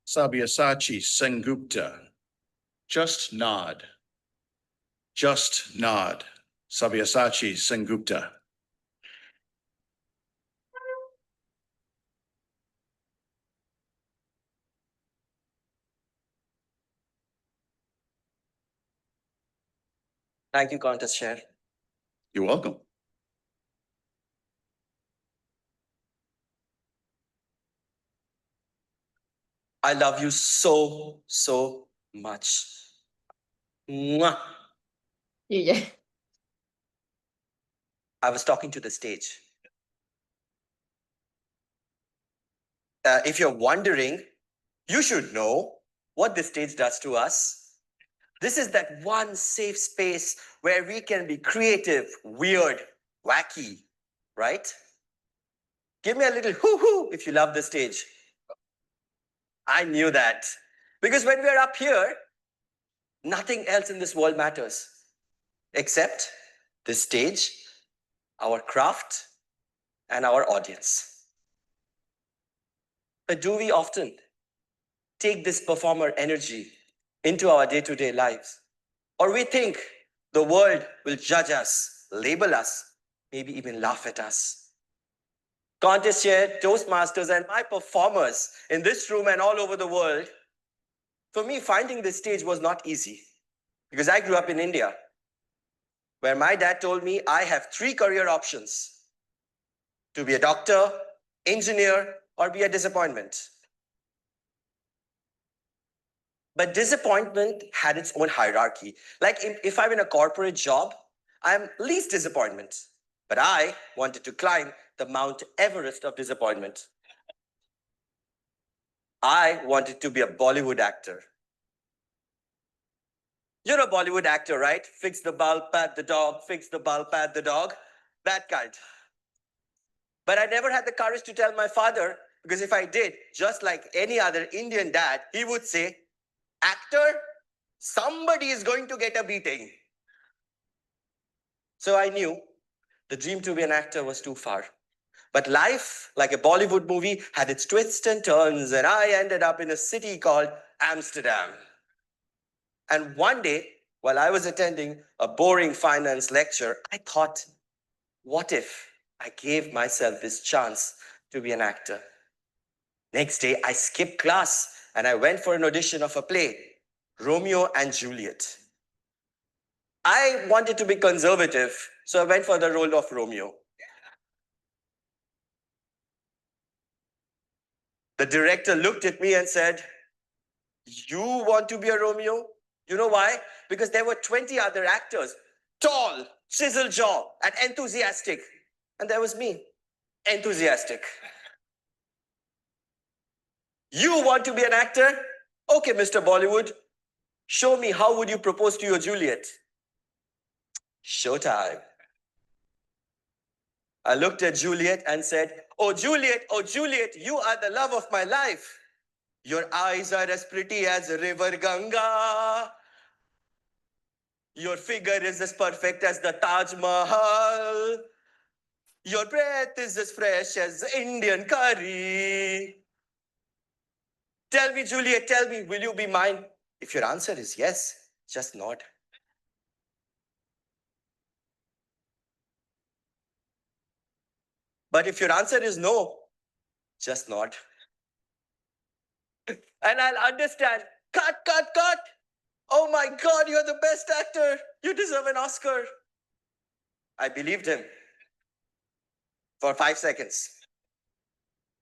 Sabyasachi Sengupta. Just nod. Just nod. Sabyasachi Sengupta. Thank you, Contest Chair. You're welcome. I love you so, so much. Mwah. Yeah. I was talking to the stage. If you're wondering, you should know what the stage does to us. This is that one safe space where we can be creative, weird, wacky, right? Give me a little hoo-hoo if you love the stage. I knew that. Because when we are up here, nothing else in this world matters except this stage, our craft, and our audience. But do we often take this performer energy into our day-to-day lives? Or we think the world will judge us, label us, maybe even laugh at us. Contest Chair, Toastmasters, and my performers in this room and all over the world, for me, finding this stage was not easy because I grew up in India, where my dad told me I have 3 career options: to be a doctor, engineer, or be a disappointment. But disappointment had its own hierarchy. Like if I'm in a corporate job, I'm least disappointment. But I wanted to climb the Mount Everest of disappointment. I wanted to be a Bollywood actor. You're a Bollywood actor, right? Fix the bulb, pat the dog, fix the bulb, pat the dog. That kind. But I never had the courage to tell my father, because if I did, just like any other Indian dad, he would say, actor, somebody is going to get a beating. So I knew the dream to be an actor was too far. But life, like a Bollywood movie, had its twists and turns, and I ended up in a city called Amsterdam. And one day, while I was attending a boring finance lecture, I thought, what if I gave myself this chance to be an actor? Next day, I skipped class and I went for an audition of a play, Romeo and Juliet. I wanted to be conservative, so I went for the role of Romeo. The director looked at me and said, "You want to be a Romeo?" You know why? Because there were 20 other actors, tall, chiseled jaw, and enthusiastic. And there was me, enthusiastic. You want to be an actor? Okay, Mr. Bollywood, show me how would you propose to your Juliet? Showtime. I looked at Juliet and said, oh, Juliet, you are the love of my life. Your eyes are as pretty as River Ganga. Your figure is as perfect as the Taj Mahal. Your breath is as fresh as Indian curry. Tell me, Juliet, tell me, will you be mine? If your answer is yes, just nod. But if your answer is no, just nod. And I'll understand. Cut, cut, cut. Oh my God, you're the best actor. You deserve an Oscar. I believed him for 5 seconds.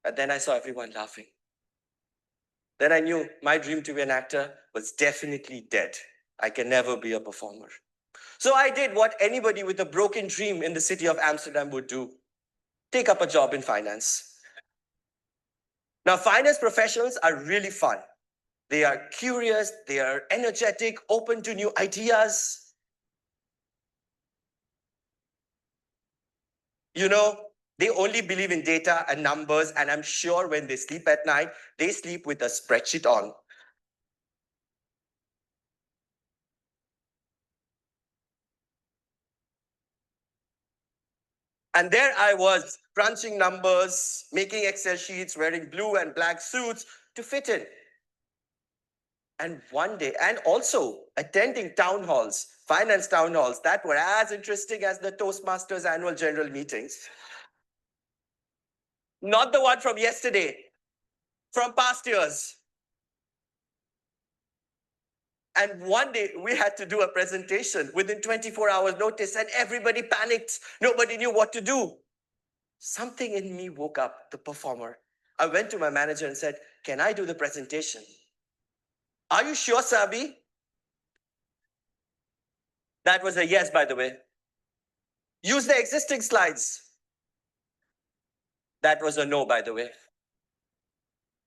And then I saw everyone laughing. Then I knew my dream to be an actor was definitely dead. I can never be a performer. So I did what anybody with a broken dream in the city of Amsterdam would do. Take up a job in finance. Now, finance professionals are really fun. They are curious, they are energetic, open to new ideas. You know, they only believe in data and numbers, and I'm sure when they sleep at night, they sleep with a spreadsheet on. And there I was, crunching numbers, making Excel sheets, wearing blue and black suits to fit in. And one day, and also attending town halls, finance town halls that were as interesting as the Toastmasters annual general meetings. Not the one from yesterday, from past years. And one day we had to do a presentation within 24 hours notice and everybody panicked. Nobody knew what to do. Something in me woke up, the performer. I went to my manager and said, "Can I do the presentation?" "Are you sure, Sabi?" That was a yes, by the way. "Use the existing slides." That was a no, by the way.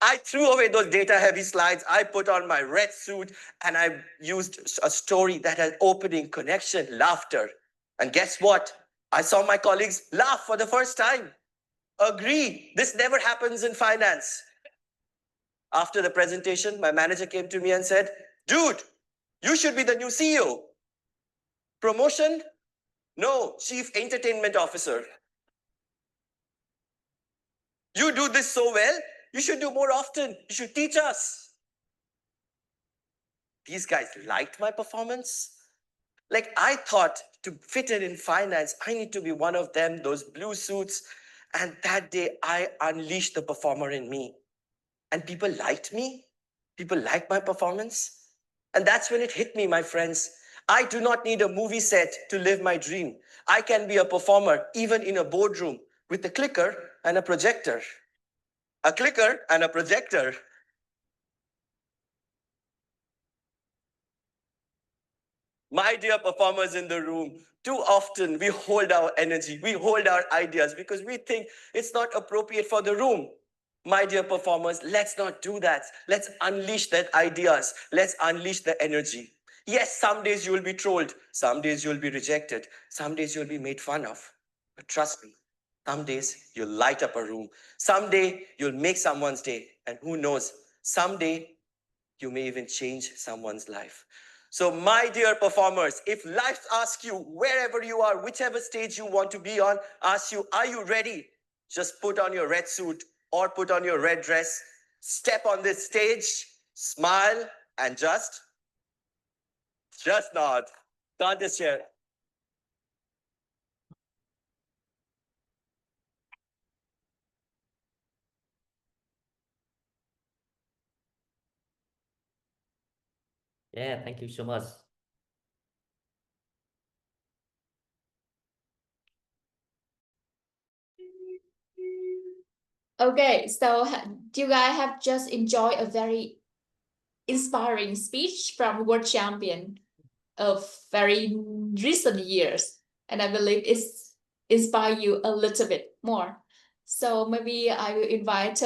I threw away those data-heavy slides. I put on my red suit and I used a story that had opening, connection, laughter. And guess what? I saw my colleagues laugh for the first time. Agree, this never happens in finance. After the presentation, my manager came to me and said, "Dude, you should be the new CEO." Promotion? No, Chief Entertainment Officer. You do this so well, you should do more often. You should teach us. These guys liked my performance. Like, I thought to fit in finance, I need to be one of them, those blue suits. And that day, I unleashed the performer in me. And people liked me. People liked my performance. And that's when it hit me, my friends. I do not need a movie set to live my dream. I can be a performer even in a boardroom with a clicker and a projector. A clicker and a projector. My dear performers in the room, too often we hold our energy, we hold our ideas because we think it's not appropriate for the room. My dear performers, let's not do that. Let's unleash that ideas. Let's unleash the energy. Yes, some days you will be trolled. Some days you'll be rejected. Some days you'll be made fun of. But trust me, some days you'll light up a room. Someday you'll make someone's day. And who knows, someday you may even change someone's life. So my dear performers, if life asks you, wherever you are, whichever stage you want to be on, asks you, are you ready? Just put on your red suit or put on your red dress, step on this stage, smile, and just nod. Start this chair. Yeah, thank you so much. Okay, so you guys have just enjoyed a very inspiring speech from world champion of very recent years, and I believe it's inspired you a little bit more. So maybe I will invite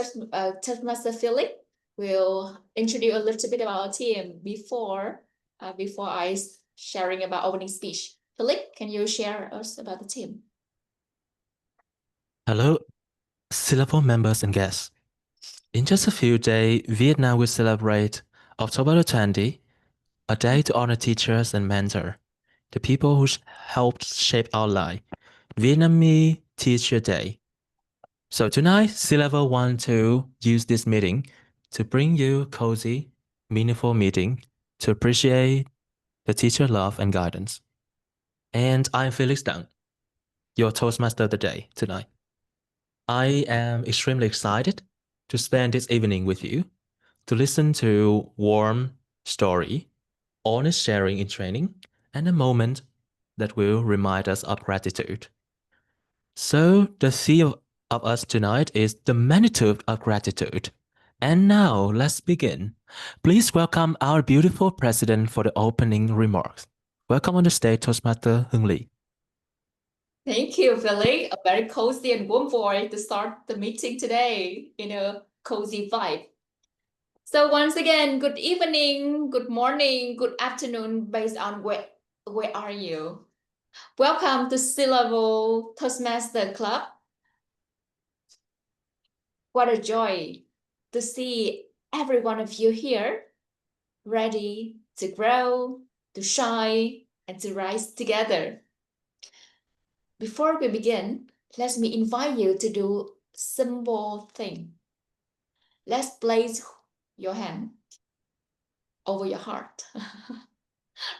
Master Philip will introduce a little bit about our team before I sharing about opening speech. Philip, can you share us about the team? Hello, C-level members and guests. In just a few days, Vietnam will celebrate October the 20th, a day to honor teachers and mentors, the people who helped shape our life. Vietnamese Teacher Day. So tonight, C-level want to use this meeting to bring you cozy, meaningful meeting to appreciate the teacher love and guidance. And I'm Felix Dang, your Toastmaster of the day tonight. I am extremely excited to spend this evening with you, to listen to warm story, honest sharing in training, and a moment that will remind us of gratitude. So the theme of us tonight is the magnitude of gratitude. And now let's begin. Please welcome our beautiful president for the opening remarks. Welcome on the stage, Toastmaster Hưng Lee. Thank you, Philly. A very cozy and warm voice to start the meeting today in a cozy vibe. So once again, good evening, good morning, good afternoon, based on where are you? Welcome to C-level Toastmaster Club. What a joy to see every one of you here, ready to grow, to shine, and to rise together. Before we begin, let me invite you to do a simple thing. Let's place your hand over your heart.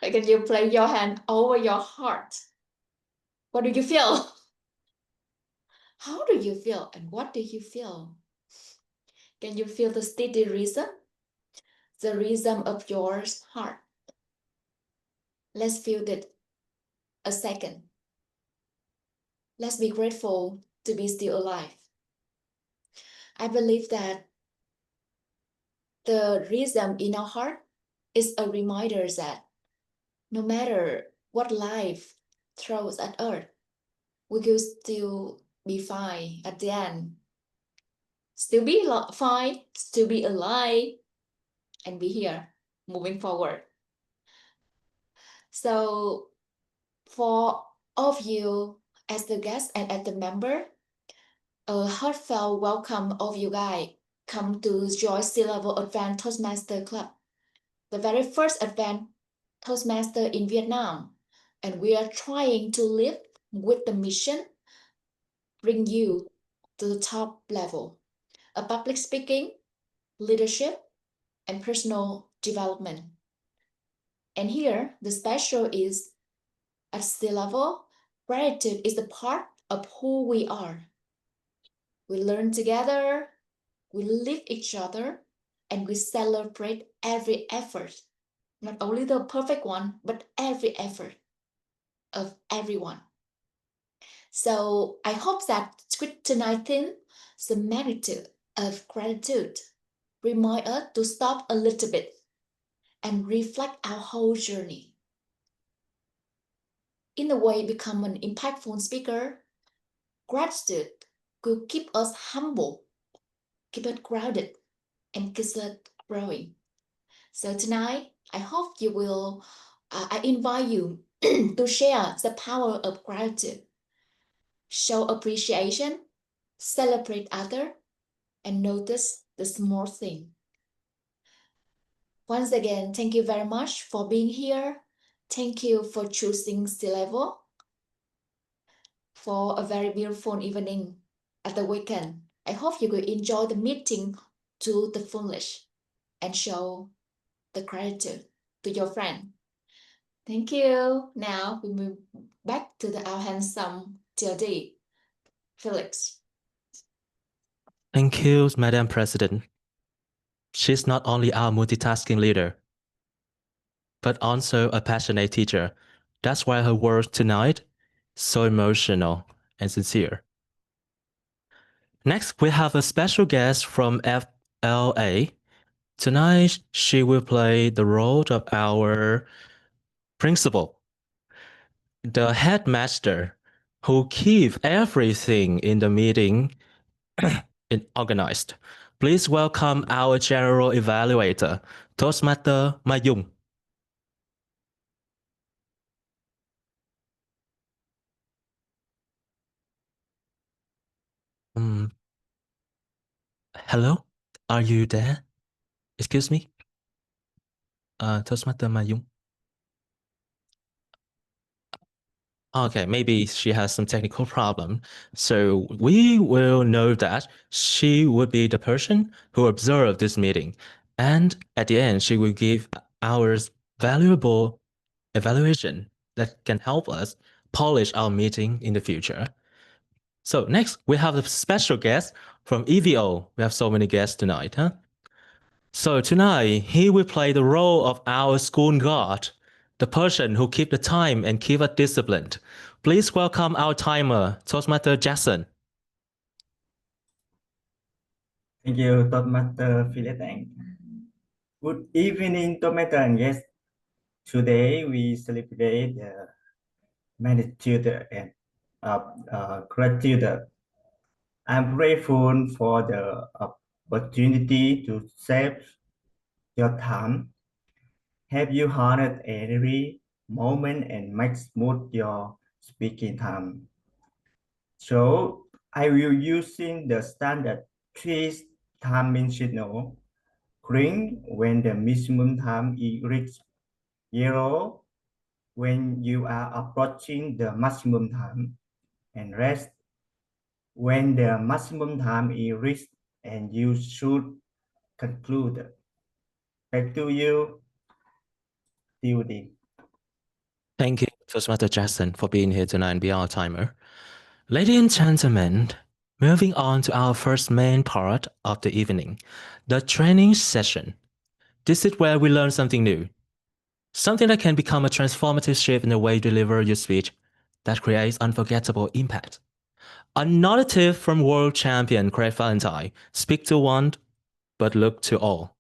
Like, can you place your hand over your heart? What do you feel? How do you feel and what do you feel? Can you feel the steady rhythm? The rhythm of your heart. Let's feel it a second. Let's be grateful to be still alive. I believe that the rhythm in our heart is a reminder that no matter what life throws at us, we will still be fine at the end. Still be fine, still be alive, and be here, moving forward. So for all of you as the guest and as the member, a heartfelt welcome of you guys come to join C-Level Advanced Toastmaster Club, the very first advanced Toastmaster in Vietnam. And we are trying to live with the mission, bring you to the top level of public speaking, leadership, and personal development. And here, the special is at C-Level, gratitude is a part of who we are. We learn together, we live each other, and we celebrate every effort. Not only the perfect one, but every effort of everyone. So I hope that tonight's theme, the magnitude of gratitude, remind us to stop a little bit and reflect our whole journey. In a way, become an impactful speaker, gratitude could keep us humble, keep us grounded, and keep us growing. So tonight, I hope you will, I invite you to share the power of gratitude, show appreciation, celebrate others, and notice the small thing. Once again, thank you very much for being here. Thank you for choosing C-Level for a very beautiful evening at the weekend. I hope you will enjoy the meeting to the fullest and show the gratitude to your friend. Thank you. Now we move back to our handsome TLD, Felix. Thank you, Madam President. She's not only our multitasking leader, but also a passionate teacher. That's why her words tonight so emotional and sincere. Next, we have a special guest from FLA. Tonight, she will play the role of our principal, the headmaster, who keep everything in the meeting organized. Please welcome our general evaluator, Toastmaster Mayung. Hello, are you there? Excuse me? Toastmaster Mayung. Okay, maybe she has some technical problem. So we will know that she would be the person who observed this meeting. And at the end, she will give our valuable evaluation that can help us polish our meeting in the future. So next, we have a special guest from EVO. We have so many guests tonight, huh? So tonight, he will play the role of our school guard, the person who keep the time and keep us disciplined. Please welcome our timer, Toastmaster Jackson. Thank you, Toastmaster Philip. Good evening, Toastmaster and guests. Today we celebrate the magnitude and gratitude. I'm grateful for the opportunity to save your time, help you harness every moment, and make smooth your speaking time. So I will using the standard 3-time signal. Green when the maximum time is reached, yellow when you are approaching the maximum time, and red when the maximum time is reached and you should conclude. Back to you, building. Thank you, Toastmaster Jackson, for being here tonight and being our timer. Ladies and gentlemen, moving on to our first main part of the evening, the training session. This is where we learn something new, something that can become a transformative shift in the way you deliver your speech that creates unforgettable impact. Another tip from world champion Craig Valentine: speak to one, but look to all.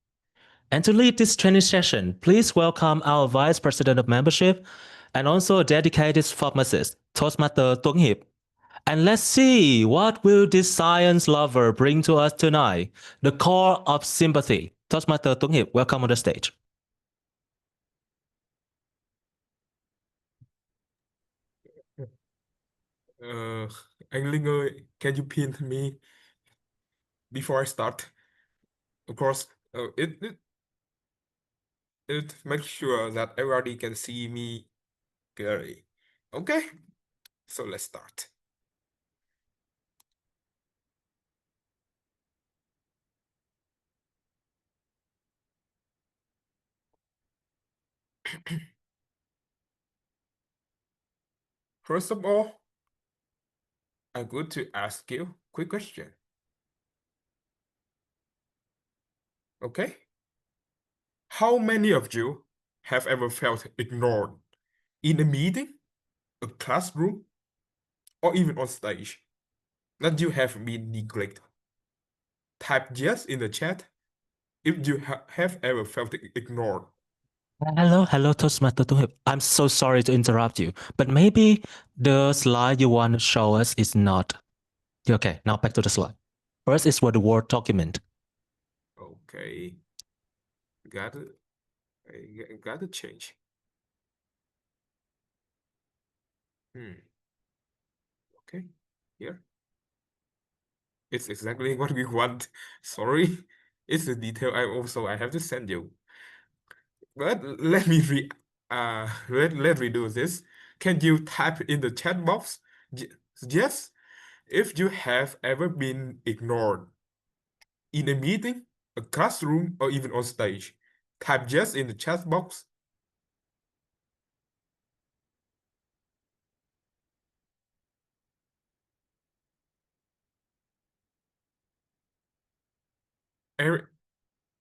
And to lead this training session, please welcome our Vice President of Membership and also a dedicated pharmacist, Toastmaster 𝐸𝐸. And let's see what will this science lover bring to us tonight. The core of sympathy. Toastmaster 𝐸𝐸, welcome on the stage. Anh Linh ơi, can you pin me before I start? Of course, it makes sure that everybody can see me clearly. Okay, so let's start. First of all, I'm going to ask you a quick question. Okay? How many of you have ever felt ignored in a meeting, a classroom, or even on stage? That you have been neglected? Type yes in the chat if you have ever felt ignored. Hello, Toastmaster 𝐸𝐸. I'm so sorry to interrupt you, but maybe the slide you want to show us is not. Okay, now back to the slide. First is for the Word document. Okay. Gotta change. Okay, here. It's exactly what we want. Sorry, it's a detail I have to send you. But let me let redo this. Can you type in the chat box? Yes, if you have ever been ignored in a meeting, a classroom, or even on stage. Type yes in the chat box.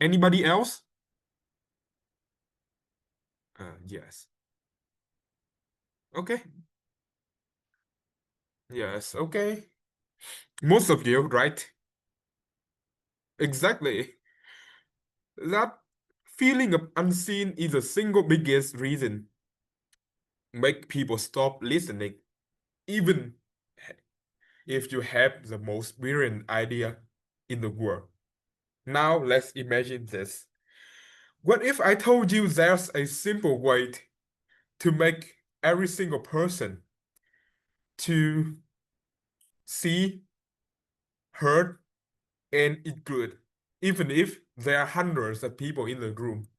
Anybody else? Yes. Okay. Yes, okay. Most of you, right? Exactly. That feeling of unseen is the single biggest reason make people stop listening, even if you have the most brilliant idea in the world. Now let's imagine this. What if I told you there's a simple way to make every single person to see, heard, and include, even if there are hundreds of people in the room?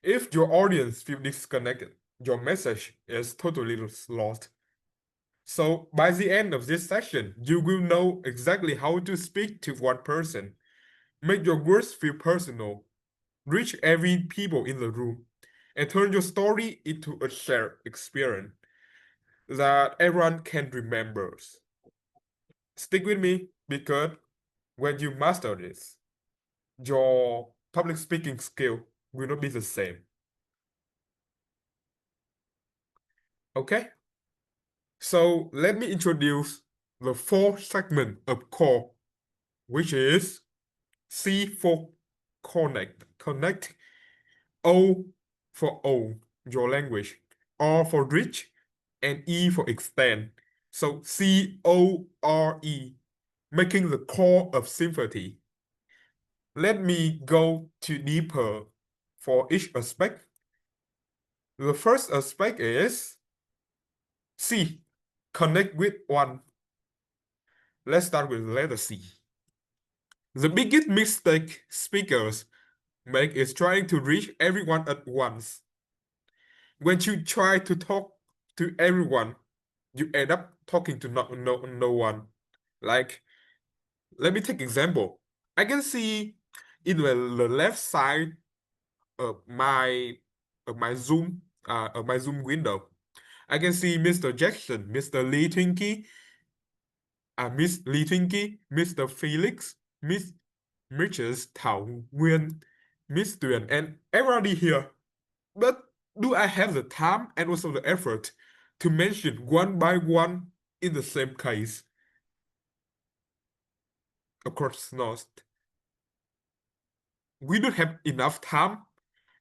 If your audience feels disconnected, your message is totally lost. So by the end of this session, you will know exactly how to speak to one person, make your words feel personal, reach every people in the room, and turn your story into a shared experience that everyone can remember. Stick with me, because when you master this, your public speaking skill will not be the same. Okay? So let me introduce the fourth segment of core, which is C for connect, O for own, your language, R for rich, and E for extend. So CORE, making the core of sympathy. Let me go to deeper for each aspect. The first aspect is C, connect with one. Let's start with the letter C. The biggest mistake speakers make is trying to reach everyone at once. When you try to talk to everyone, you end up talking to no one. Like, let me take example. I can see in the left side of my Zoom window, I can see Mr. Jackson, Mr. Lee Twinkie, Miss Lee Twinkie, Mr. Felix, Miss Mitches, Thảo Nguyên, Miss Tuyền, and everybody here. But do I have the time and also the effort to mention one by one in the same case? Of course not. We don't have enough time,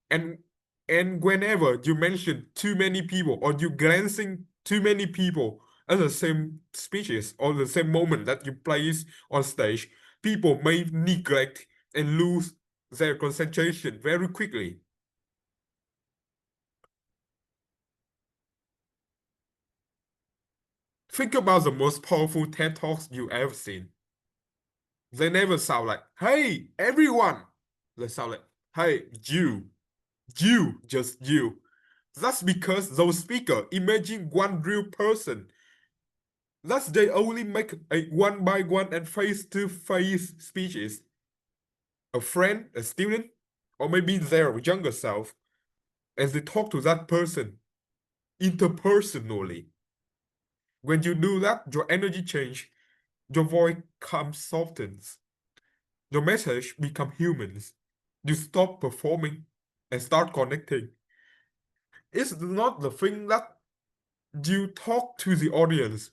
and whenever you mention too many people or you glancing too many people at the same speeches or the same moment that you place on stage, people may neglect and lose their concentration very quickly. Think about the most powerful TED Talks you ever seen. They never sound like, hey, everyone. They sound like, hey, you, just you. That's because those speakers imagine one real person. Thus, they only make a one by one and face-to-face speeches. A friend, a student, or maybe their younger self, as they talk to that person interpersonally. When you do that, your energy change, your voice comes softens. Your message become humans. You stop performing and start connecting. It's not the thing that you talk to the audience.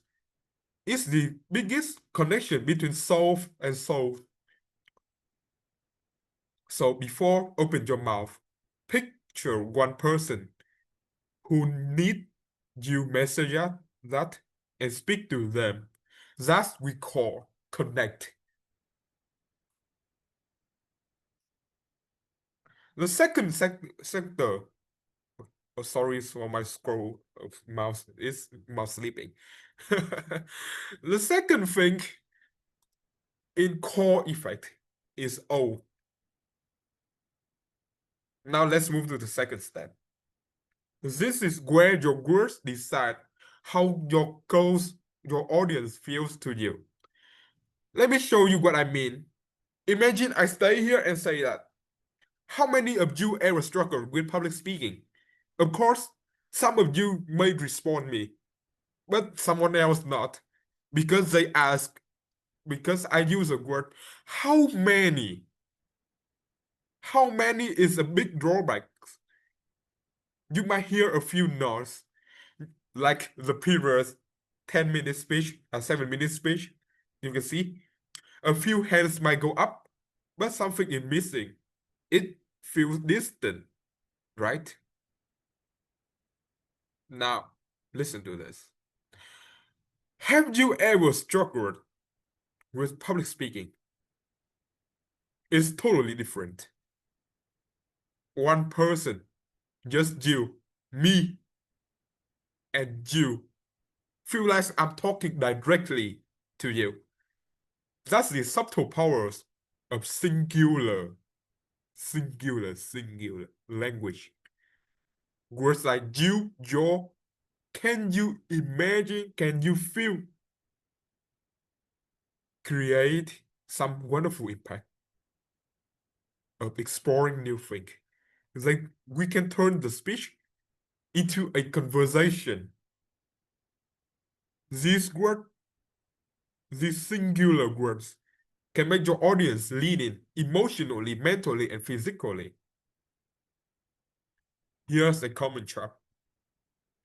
It's the biggest connection between soul and soul. So before open your mouth, picture one person who need you message that and speak to them. That we call connect. The second sector, oh, sorry for my scroll of mouse, is mouse sleeping. The second thing in core effect is O. Now let's move to the second step. This is where your words decide how your audience feels to you. Let me show you what I mean. Imagine I stay here and say that. How many of you ever struggled with public speaking? Of course, some of you may respond me, but someone else not, because they ask, because I use a word, how many? How many is a big drawback. You might hear a few nods, like the previous 10-minute speech, a 7-minute speech. You can see a few hands might go up, but something is missing. It feels distant, right? Now, listen to this. Have you ever struggled with public speaking? It's totally different. One person, just you, me, and you. Feel like I'm talking directly to you. That's the subtle powers of singular language. Words like you, your, can you imagine, can you feel, create some wonderful impact of exploring new things. It's like we can turn the speech into a conversation. These words, these singular words, can make your audience lean in emotionally, mentally, and physically. Here's a common trap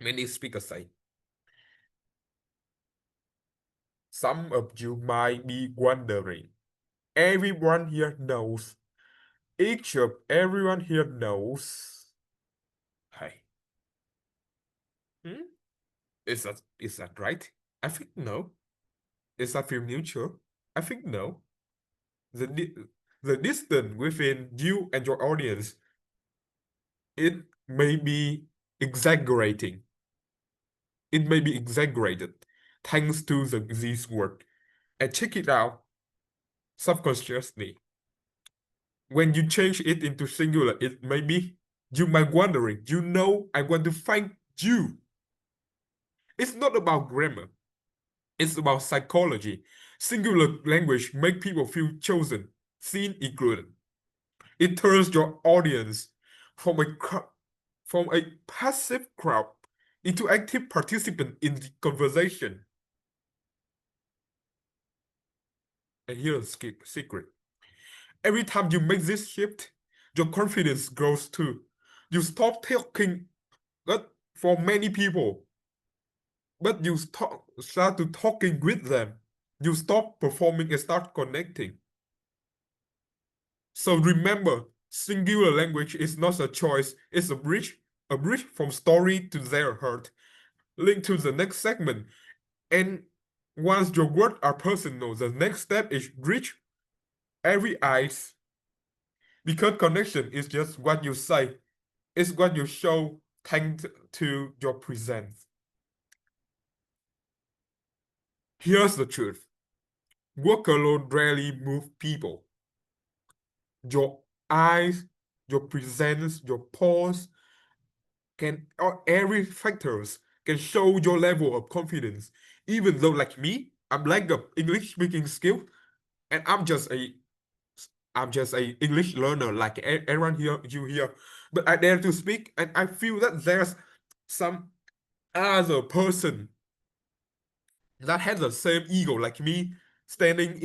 many speakers say. Some of you might be wondering, everyone here knows, everyone here knows. Hey, is that right? I think no. Is that feel neutral? I think no. The distance within you and your audience, it may be exaggerating. It may be exaggerated thanks to these words. And check it out subconsciously. When you change it into singular, it may be, you might wondering, I want to thank you. It's not about grammar. It's about psychology. Singular language make people feel chosen, seen, included. It turns your audience from a passive crowd into active participant in the conversation. And here's the secret. Every time you make this shift, your confidence grows too. You stop talking for many people, but you start to talking with them. You stop performing and start connecting. So remember, singular language is not a choice, it's a bridge from story to their heart. Link to the next segment. And once your words are personal, the next step is reach every eyes. Because connection is just what you say, it's what you show thanks to your presence. Here's the truth. Work alone rarely moves people. Your eyes, your presence, your pause, every factors can show your level of confidence. Even though, like me, I'm lack of English speaking skill, and I'm just a English learner like everyone here, you here, but I dare to speak, and I feel that there's some other person that has the same ego like me, standing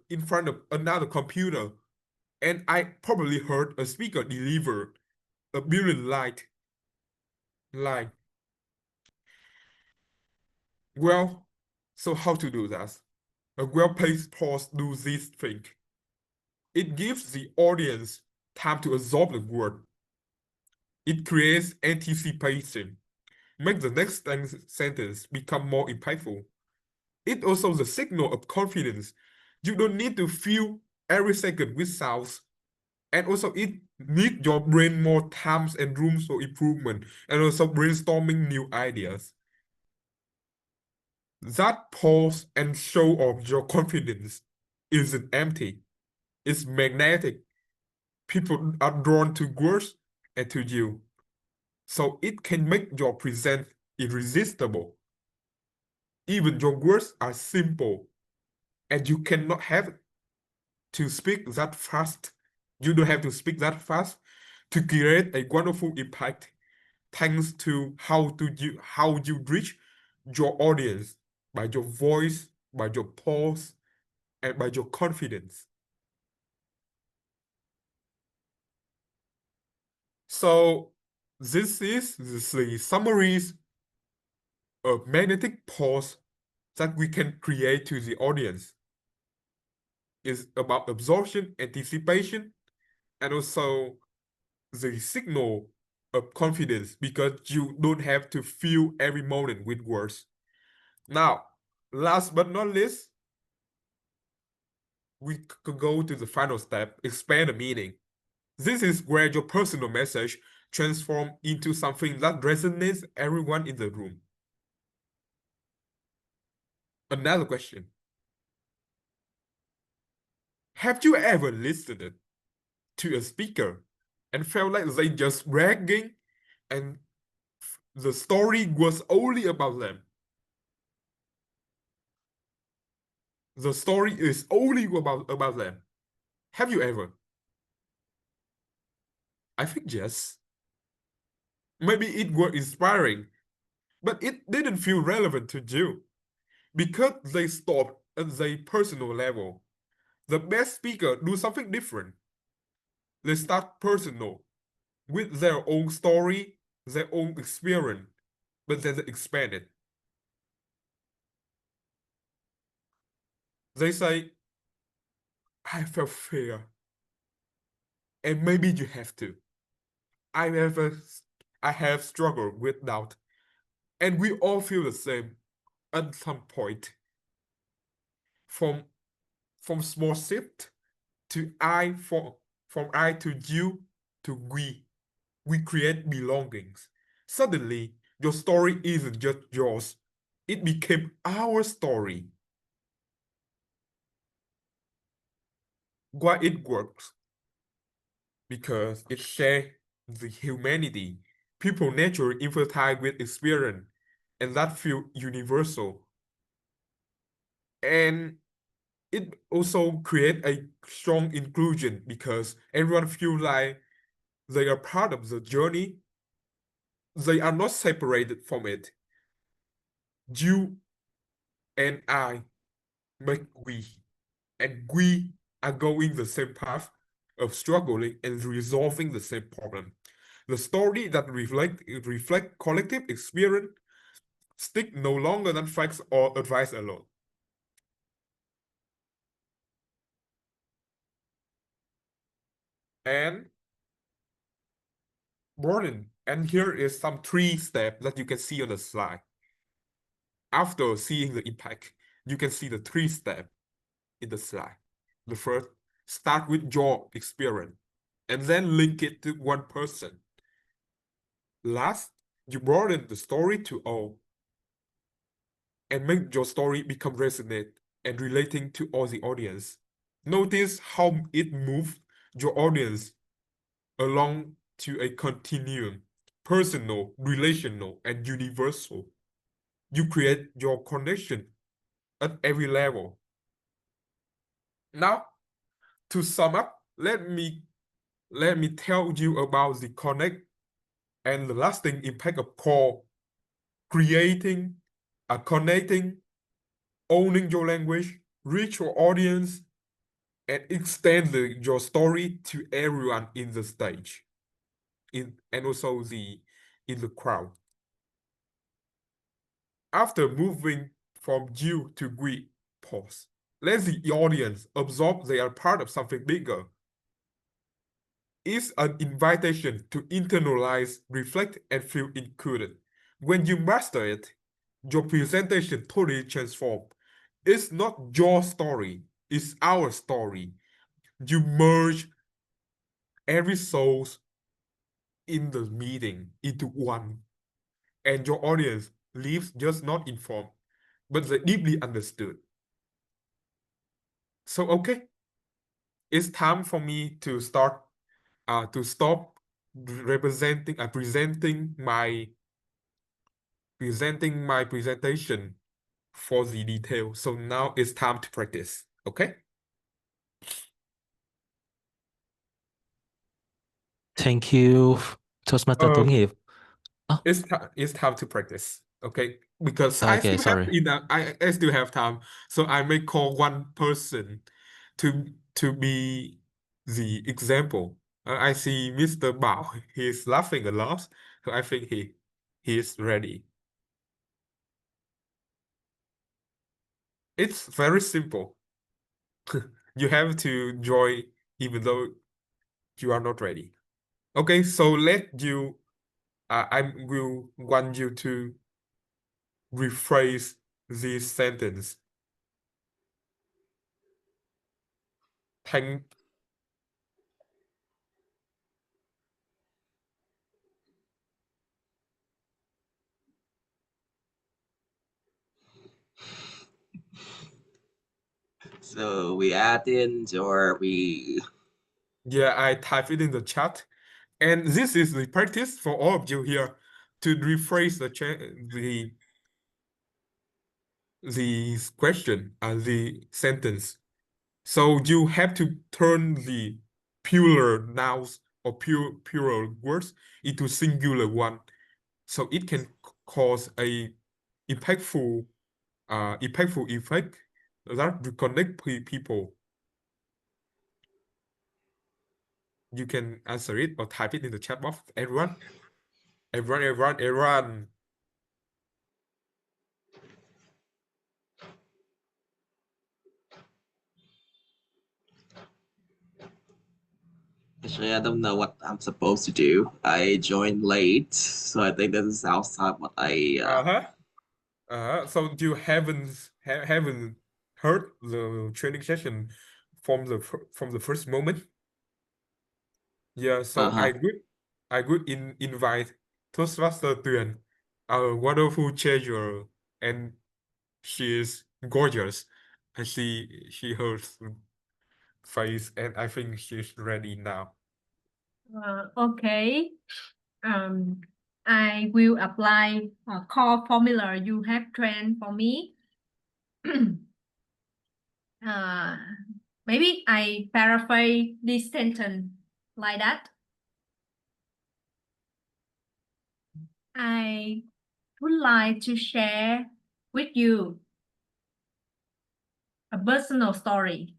in front of another computer, and I probably heard a speaker deliver a brilliant line. Well, so how to do that? A well-placed pause do this thing. It gives the audience time to absorb the word. It creates anticipation, make the next sentence become more impactful. It also the signal of confidence. You don't need to fill every second with sounds. And also it needs your brain more times and rooms for improvement, and also brainstorming new ideas. That pause and show of your confidence isn't empty. It's magnetic. People are drawn to words and to you. So it can make your present irresistible. Even your words are simple, and you cannot have to speak that fast. You don't have to speak that fast to create a wonderful impact, thanks to how you reach your audience by your voice, by your pause, and by your confidence. So this is the summaries of magnetic pause that we can create to the audience. It's about absorption, anticipation, and also the signal of confidence, because you don't have to fill every moment with words. Now, last but not least, we could go to the final step, expand the meaning. This is where your personal message transforms into something that resonates everyone in the room. Another question. Have you ever listened to a speaker and felt like they just bragging and the story was only about them? The story is only about them. Have you ever? I think yes. Maybe it was inspiring, but it didn't feel relevant to you because they stopped at their personal level. The best speaker do something different. They start personal with their own story, their own experience, but then they expand it. They say, I felt fear. And maybe you have to. I have struggled with doubt. And we all feel the same at some point. From small shift to I, from I to you to we create belongings. Suddenly, your story isn't just yours. It became our story. Why it works? Because it shares the humanity. People naturally empathize with experience, and that feel universal. And it also create a strong inclusion because everyone feel like they are part of the journey. They are not separated from it. You and I make we, and we are going the same path of struggling and resolving the same problem. The story that reflect collective experience stick no longer than facts or advice alone. And Gordon, and here is some 3 steps that you can see on the slide. After seeing the impact, you can see the 3 steps in the slide. The first, start with your experience and then link it to one person. Last, you broaden the story to all and make your story become resonate and relating to all the audience. Notice how it moves your audience along to a continuum, personal, relational, and universal. You create your connection at every level. Now, to sum up, let me tell you about the connect and the lasting impact of core, creating, connecting, owning your language, reach your audience, and extend your story to everyone in the stage, and also in the crowd. After moving from you to we, pause. Let the audience absorb they are part of something bigger. It's an invitation to internalize, reflect, and feel included. When you master it, your presentation totally transforms. It's not your story, it's our story. You merge every soul in the meeting into one, and your audience leaves just not informed, but they deeply understood. So, okay, it's time for me to start, to stop presenting my presentation for the detail. So now it's time to practice, okay? Thank you, Toastmaster Tuấn Hiệp. It's time to practice, okay? Because I Okay, still sorry. have I still have time, so I may call one person to be the example. I see Mr. Bao, he's laughing a lot, so I think he is ready. It's very simple. You have to join even though you are not ready. Okay, so I will want you to rephrase this sentence. Thank So we add in or we... Yeah, I type it in the chat. And this is the practice for all of you here to rephrase the question and the sentence. So you have to turn the plural nouns or plural words into singular one. So it can cause a impactful effect that will connect people. You can answer it or type it in the chat box. Everyone. Actually, I don't know what I'm supposed to do. I joined late, so I think this is outside what I... So you haven't heard the training session from the first moment? Yeah, so I would invite Toastmaster Tuyền, our wonderful treasurer, and she is gorgeous. I see her face, and I think she's ready now. Okay. I will apply a core formula you have trained for me. Maybe I paraphrase this sentence like that. I would like to share with you a personal story.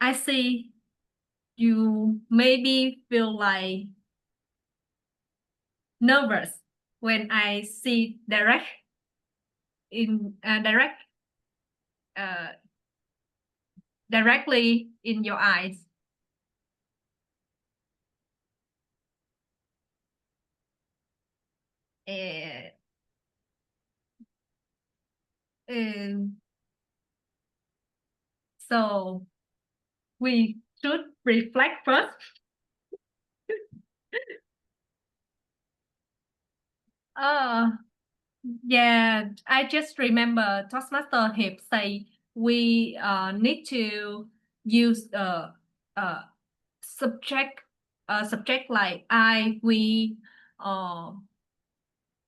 I see you maybe feel like nervous when I see directly in your eyes. So we should reflect first. Yeah, I just remember Toastmaster Hiệp say we need to use subject like I, we,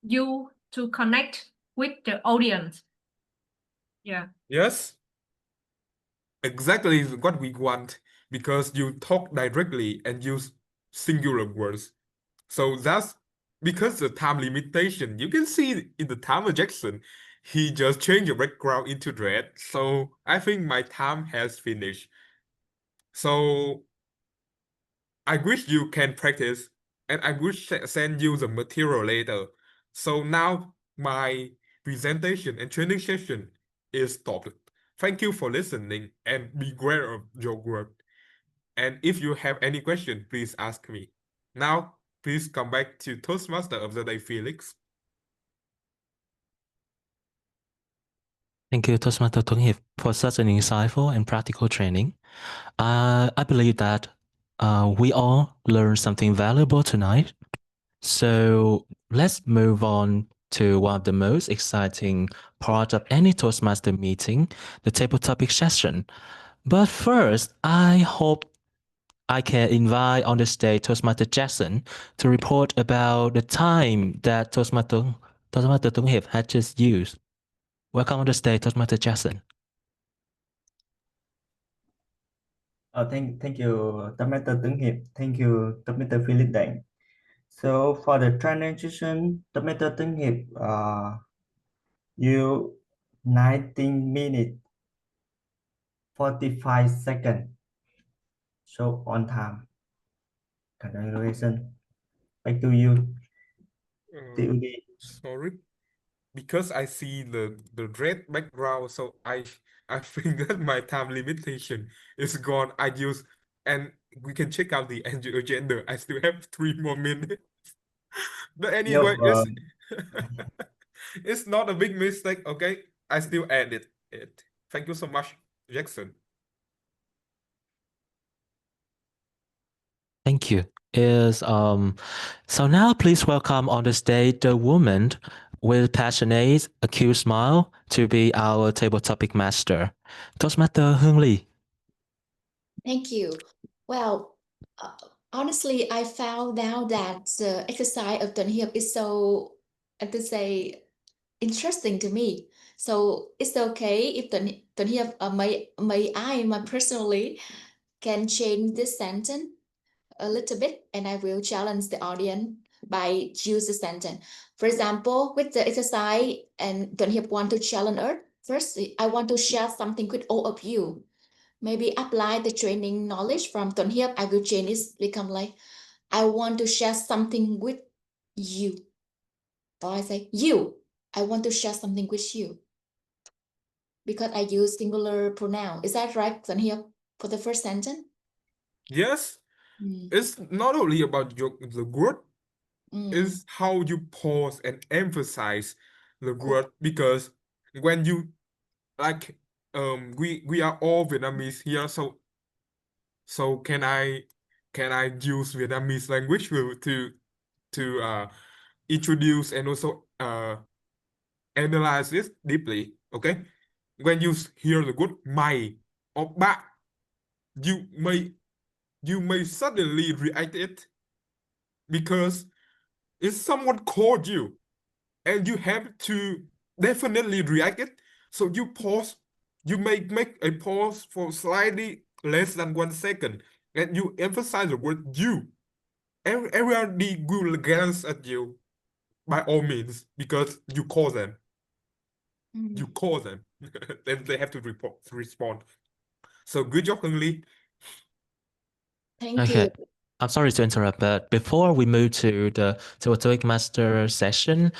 you to connect with the audience. Yeah. Yes, exactly what we want, because you talk directly and use singular words. So that's because the time limitation. You can see in the timer Jackson, he just changed the background into red. So I think my time has finished. So I wish you can practice, and I will send you the material later. So now my presentation and training session is stopped. Thank you for listening and be aware of your work. And if you have any question, please ask me. Now, please come back to Toastmaster of the Day, Felix. Thank you, Toastmaster Tuấn Hiệp, for such an insightful and practical training. I believe that we all learned something valuable tonight. So let's move on to one of the most exciting part of any Toastmaster meeting, the table topic session. But first, I hope I can invite on the stage Toastmaster Jackson to report about the time that Toastmaster Tuấn Hiệp had just used. Welcome on the stage, Toastmaster Jackson. Thank you, Toastmaster Tuấn Hiệp. Thank you, Toastmaster Philip Đặng. So for the transition, Toastmaster Tuấn Hiệp, you 19 minutes 45 seconds. So on time. Congratulations. Back to you. TUD. Sorry, because I see the red background, so I think that my time limitation is gone. And we can check out the agenda. I still have 3 more minutes. But anyway, it's not a big mistake, okay? I still added it. Thank you so much, Jackson. Thank you. So now please welcome on the stage the woman with passionate, acute smile to be our table topic master, Toastmaster Hương Ly. Thank you. Well, honestly, I found out that the exercise of Tuấn Hiệp is so, to say, interesting to me. So it's okay if Tuấn Hiệp, may I personally can change this sentence a little bit, and I will challenge the audience by use the sentence. For example, with the exercise, and Tuấn Hiệp want to challenge us. First, I want to share something with all of you. Maybe apply the training knowledge from Tuấn Hiệp. I will change it, become like, I want to share something with you. Or I say, you, I want to share something with you. Because I use singular pronoun. Is that right, Tuấn Hiệp, for the first sentence? Yes. It's not only about the word, it's how you pause and emphasize the word, because when you like we are all Vietnamese here, so can I use Vietnamese language to introduce and also analyze this deeply, okay? When you hear the word mày or bạn, you may suddenly react it because if someone called you and you have to definitely react it. So you pause, you make a pause for slightly less than 1 second, and you emphasize the word you. Everybody will glance at you by all means because you call them. You call them. Then they have to respond. So good job, Hương Ly. Thank Okay. you. I'm sorry to interrupt, but before we move to the TOEIC Master session,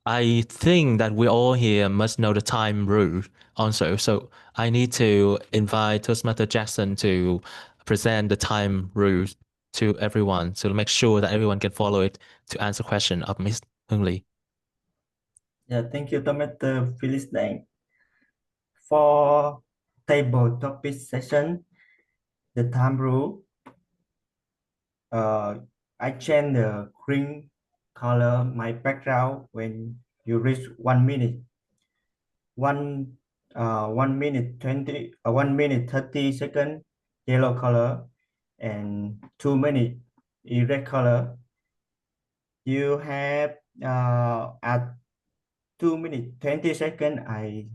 I think that we all here must know the time rule also. So I need to invite Toastmaster Jackson to present the time rules to everyone to make sure that everyone can follow it to answer question of Miss Hương Ly. Yeah, thank you, Toastmaster Phyllis Dang. For table topic session, the time rule, I change the green color my background when you reach 1 minute. 1 minute 20 1 minute 30 second yellow color and 2 minute red color. You have at 2 minute 20 second I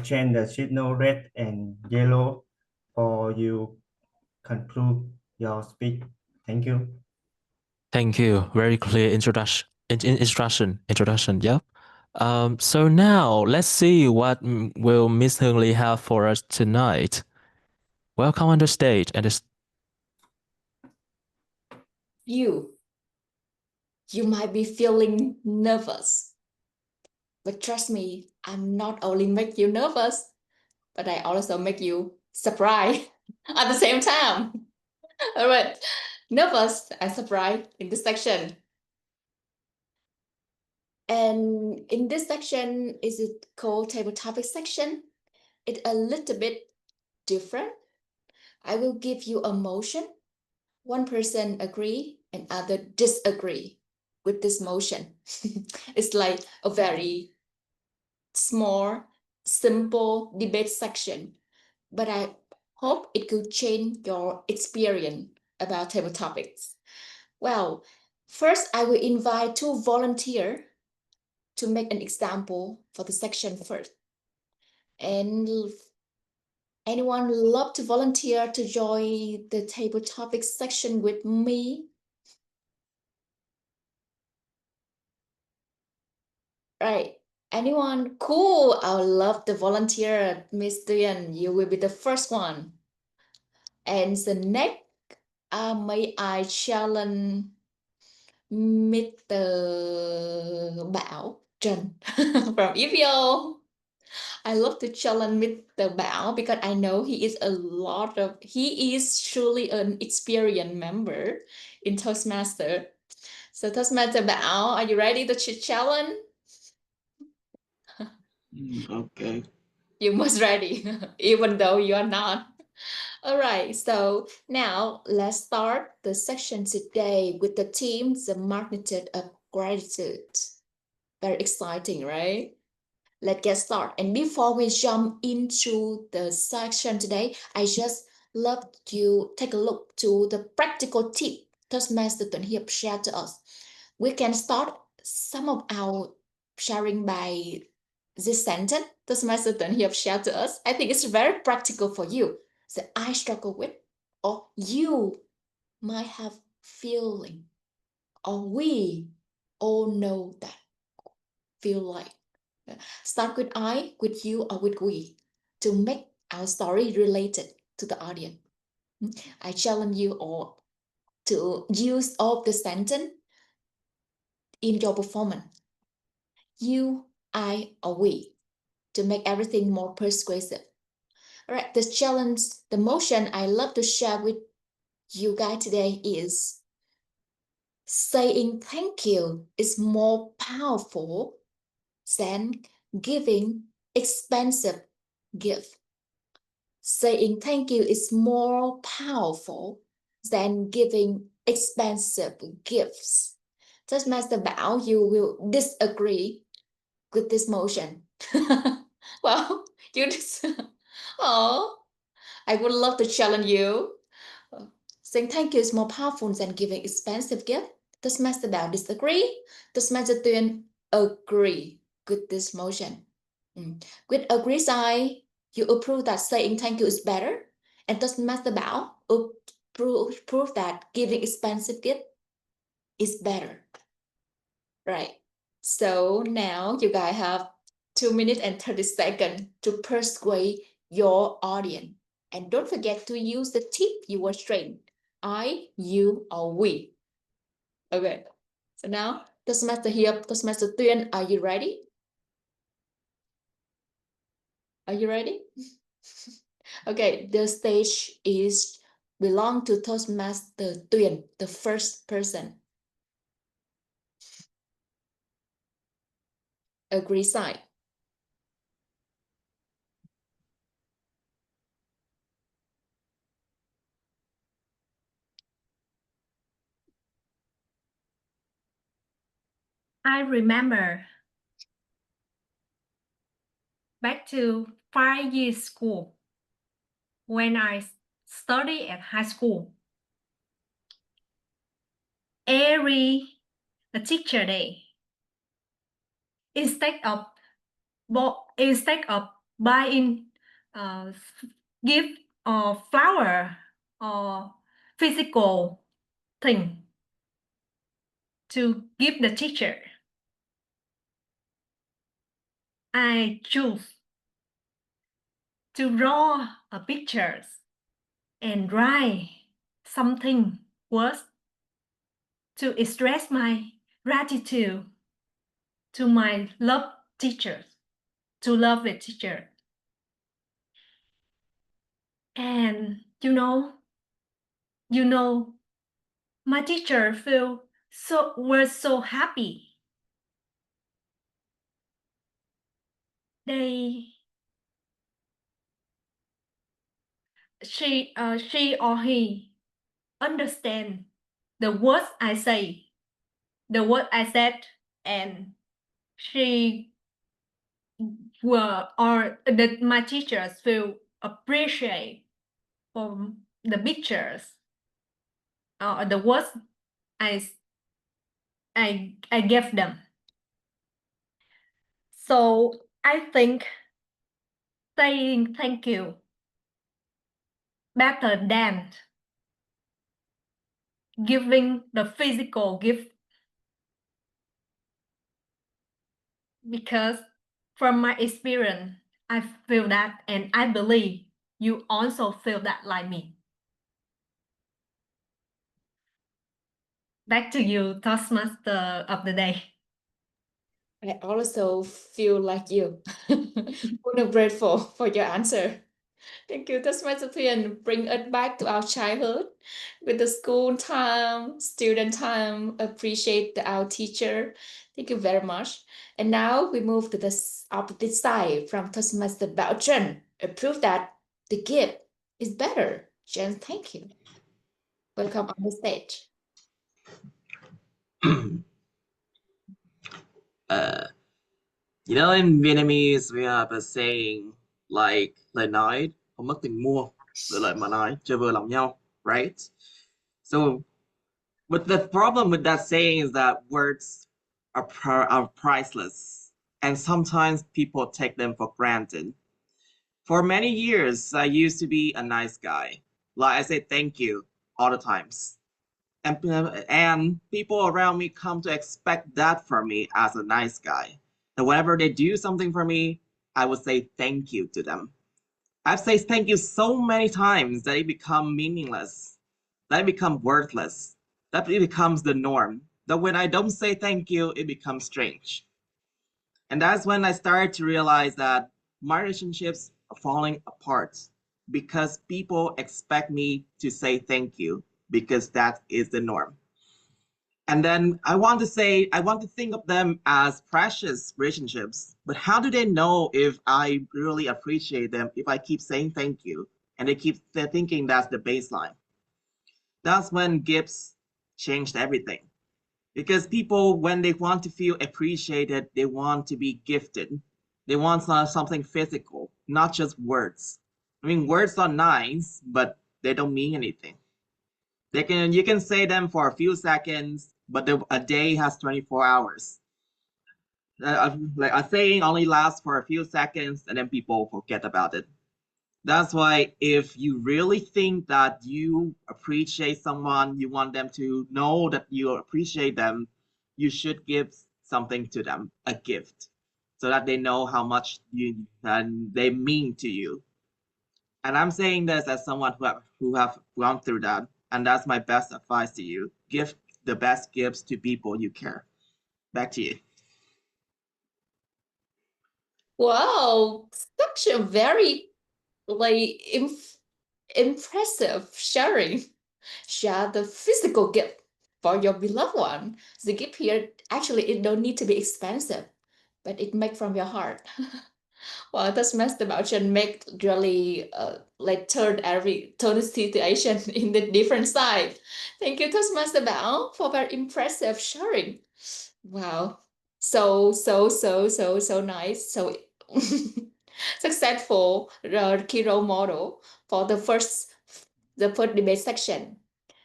change the signal red and yellow for you conclude your speech. Thank you. Thank you. Very clear introduction. Introduction. Yep. So now let's see what will Miss Hương Ly have for us tonight. Welcome on the stage and You might be feeling nervous, but trust me, I'm not only make you nervous, but I also make you surprised at the same time. All right, nervous and surprised in this section. And in this section, is it called table topic section? It's a little bit different. I will give you a motion. One person agree and other disagree with this motion. It's like a very small, simple debate section, but I hope it could change your experience about table topics. Well, first I will invite 2 volunteers to make an example for the section first. And anyone love to volunteer to join the table topic section with me? Right. Anyone? Cool. I would love to volunteer, Miss Tuyên. You will be the first one. And the next, may I challenge Mr. 𝙆𝙮 from EVO. I love to challenge Mr. 𝙆 because I know he is truly an experienced member in Toastmaster. So Toastmaster 𝙆, are you ready to challenge? Okay. You must ready, even though you are not. All right, so now let's start the section today with the theme, the magnitude of gratitude. Very exciting, right? Let's get started. And before we jump into the section today, I just love to take a look to the practical tip Toastmaster Tuấn Hiệp shared to us. We can start some of our sharing by this sentence Toastmaster Tuấn Hiệp shared to us. I think it's very practical for you that I struggle with, or you might have feeling, or we all know that feel like. Start with I, with you, or with we to make our story related to the audience. I challenge you all to use all the sentence in your performance. You, I, or we to make everything more persuasive. All right, the challenge, the motion I love to share with you guys today is saying thank you is more powerful than giving expensive gift. Saying thank you is more powerful than giving expensive gifts. Toastmaster 𝙆, you will disagree with this motion. Well, you just, oh, I would love to challenge you. Saying thank you is more powerful than giving expensive gift. Toastmaster 𝙆 disagree. Toastmaster Tuyên agree with this motion. With agree side, you approve that saying thank you is better, and Toastmaster Bảo prove that giving expensive gift is better. Right. So now you guys have 2 minutes and 30 seconds to persuade your audience. And don't forget to use the tip you were trained. I, you, or we. Okay. So now, Toastmaster Hiệp, Toastmaster Tuyên, are you ready? Are you ready? Okay, the stage is belong to Toastmaster Tuyên, the first person. Agree side. I remember back to 5 years school when I studied at high school. Every teacher day, instead of buying gift or flower or physical thing to give the teacher, I choose to draw pictures and write something words to express my gratitude to my love teachers, to love the teacher. And you know, my teacher was so happy. She or he understand the words I say, the word I said, and my teachers feel appreciate for the pictures, the words I gave them. So I think saying thank you better than giving the physical gift, because from my experience, I feel that, and I believe you also feel that like me. Back to you, Toastmaster of the day. I also feel like you. I'm grateful for your answer. Thank you. That's my opinion. Bring us back to our childhood with the school time, student time. Appreciate our teacher. Thank you very much. And now we move to the opposite side from Toastmaster Bảo Trân. Prove that the gift is better. Jen, thank you. Welcome on the stage. You know, in Vietnamese, we have a saying like lời nói không mất tiền mua, lời mà nói chơi vừa lòng nhau, right? So, but the problem with that saying is that words are priceless, and sometimes people take them for granted. For many years, I used to be a nice guy. Like I say thank you all the times. And people around me come to expect that from me as a nice guy. And whenever they do something for me, I would say thank you to them. I've said thank you so many times that it becomes meaningless, that it becomes worthless, that it becomes the norm. That when I don't say thank you, it becomes strange. And that's when I started to realize that my relationships are falling apart because people expect me to say thank you because that is the norm. And then I want to think of them as precious relationships, but how do they know if I really appreciate them if I keep saying thank you and they're thinking that's the baseline? That's when gifts changed everything. Because people, when they want to feel appreciated, they want to be gifted. They want something physical, not just words. I mean, words are nice, but they don't mean anything. You can say them for a few seconds, but a day has 24 hours. like a saying only lasts for a few seconds and then people forget about it. That's why if you really think that you appreciate someone, you want them to know that you appreciate them, you should give something to them, a gift, so that they know how much they mean to you. And I'm saying this as someone who have gone through that, and that's my best advice to you. Give the best gifts to people you care. Back to you. Wow, such a very like impressive sharing. Share the physical gift for your beloved one. The gift here actually it don't need to be expensive, but it make from your heart. Well, Toastmaster Bảo make really like turn the situation in the different side. Thank you, Toastmaster Bảo, for very impressive sharing. Wow, so nice, so successful key role model for the first debate section.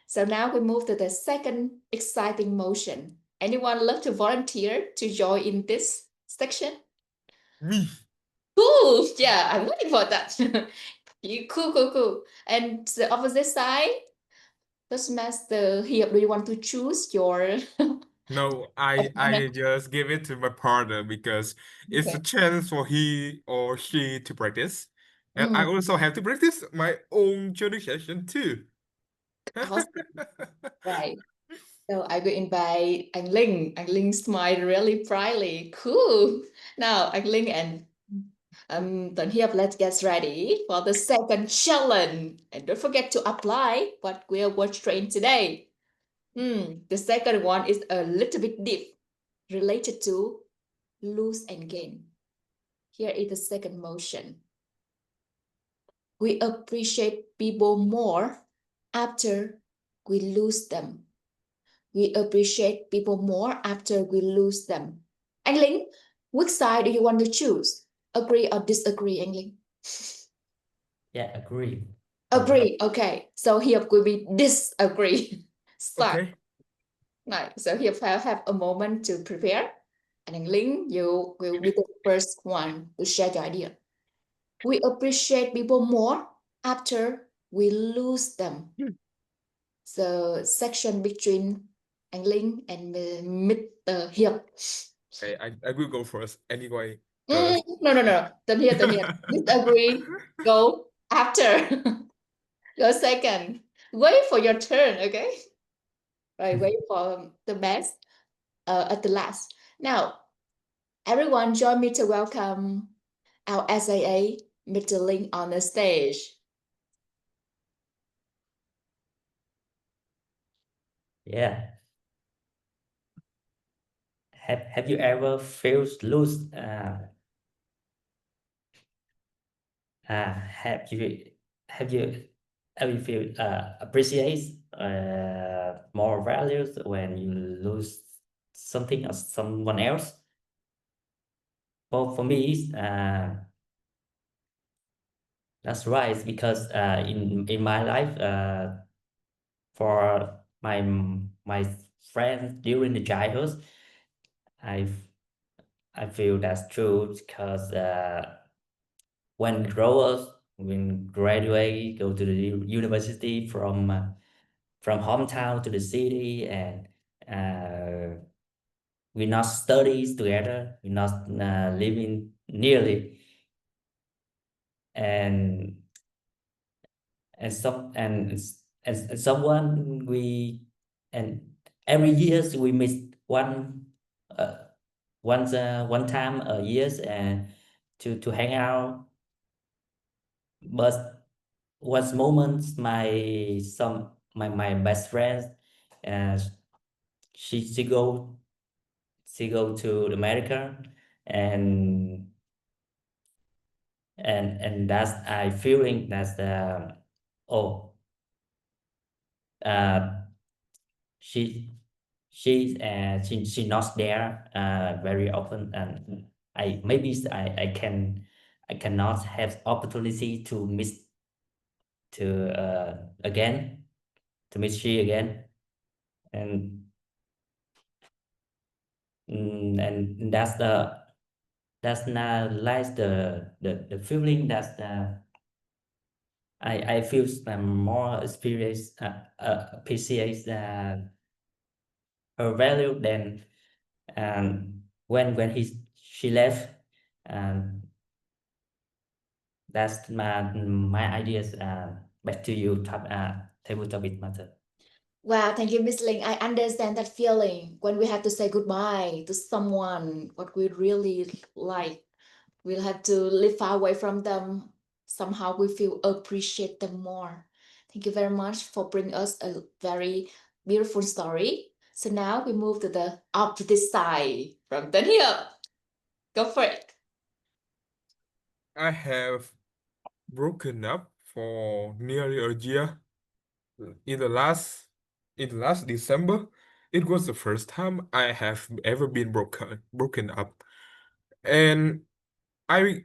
So now we move to the second exciting motion. Anyone love to volunteer to join in this section? Me. Cool. Yeah, I'm waiting for that. Cool. And the opposite side, Toastmaster here, do you want to choose your No, I just give it to my partner because it's a Okay. chance for he or she to practice. And I also have to practice my own Journey session too. Awesome. Right. So I will invite Anh Linh. Anh Linh smiled really brightly. Cool. Now, Anh Linh and Tuấn Hiệp, let's get ready for the second challenge. And don't forget to apply what we are trained today. The second one is a little bit deep, related to lose and gain. Here is the second motion. We appreciate people more after we lose them. We appreciate people more after we lose them. Anh Linh, which side do you want to choose? Agree or disagree, Anh Linh? Yeah, agree. Agree. Okay. So here will be disagree. Start. Okay. Right. So here have a moment to prepare. And Anh Linh, you will be the first one to share your idea. We appreciate people more after we lose them. The section between Anh Linh and Mr. Hiệp. Okay, I will go first anyway. No. Turn here. Disagree. Go after. Go second. Wait for your turn, okay? Right, wait for the best at the last. Now, everyone join me to welcome our SAA, Mr. Linh, on the stage. Yeah. Have you ever felt lost? Have you ever feel appreciate more values when you lose something or someone else? For me, that's right, because in my life, for my friends during the childhood, I feel that's true because when grow up, when graduate, go to the university from hometown to the city, and we not studies together, we not living nearly, and someone we, and every years we miss one time a years and to hang out. But one moment my best friend, and she go to America, and that's I feeling that's the she not there very often, and I cannot have opportunity to miss again, to meet she again. And And that's not like the feeling that I feel more experience appreciate her value than when she left, and that's my ideas. Back to you, table topic matter. Wow, thank you, Miss Ling. I understand that feeling when we have to say goodbye to someone what we really like. We'll have to live far away from them. Somehow we feel appreciate them more. Thank you very much for bringing us a very beautiful story. So now we move to the opposite side from the here. Go for it. I have broken up for nearly a year. In the last December, it was the first time I have ever been broken up, and I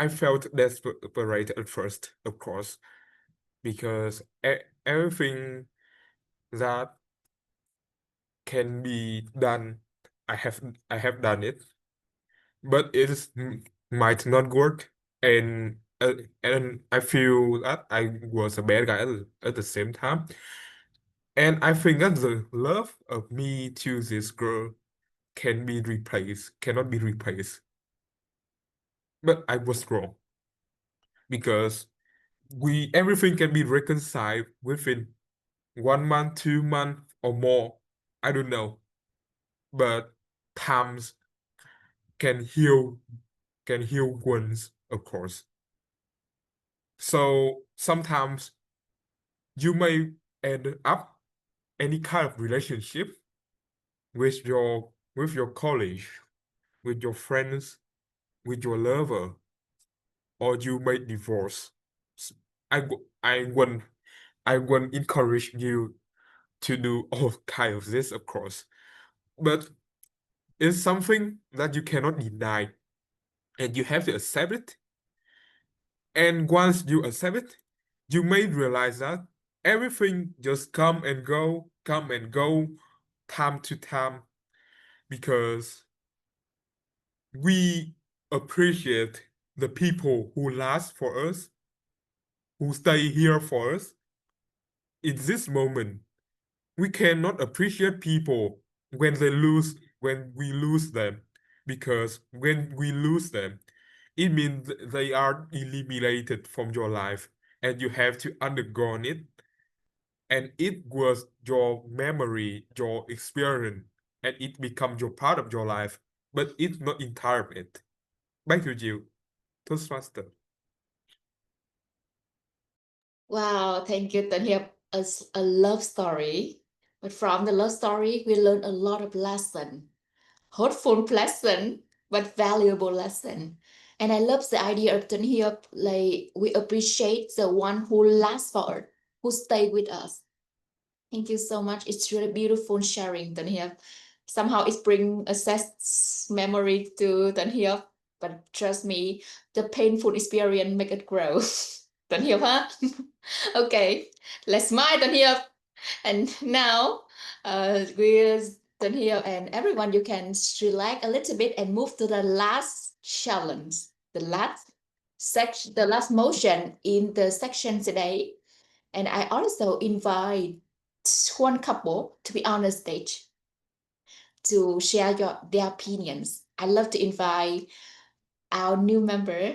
felt desperate at first, of course, because everything that can be done, I have done it, but might not work, and I feel that I was a bad guy at the same time, and I think that the love of me to this girl cannot be replaced. But I was wrong, because everything can be reconciled within 1 month, 2 months, or more. I don't know, but times can heal wounds, of course. So sometimes you may end up any kind of relationship with your colleague, with your friends, with your lover, or you may divorce. I won't encourage you to do all kind of this, of course, but it's something that you cannot deny, and you have to accept it. And once you accept it, you may realize that everything just come and go, time to time, because we appreciate the people who last for us, who stay here for us. In this moment, we cannot appreciate people when we lose them, because when we lose them, it means they are eliminated from your life, and you have to undergo it, and it was your memory, your experience, and it becomes your part of your life, but it's not entire of it. Back to you, Toastmaster. Wow, thank you, Tanya. A love story. But from the love story, we learn a lot of lesson. Hurtful lesson, but valuable lesson. And I love the idea of Tanya, like we appreciate the one who lasts for us, who stay with us. Thank you so much. It's really beautiful sharing, Tanya. Somehow it brings a sad memory to Tanya, but trust me, the painful experience make it grow. Tanya, huh? Okay, let's smile Tanya. And now, with Tanya and everyone, you can relax a little bit and move to the last challenge, the last motion in the section today. And I also invite one couple to be on the stage to share their opinions. I love to invite our new member,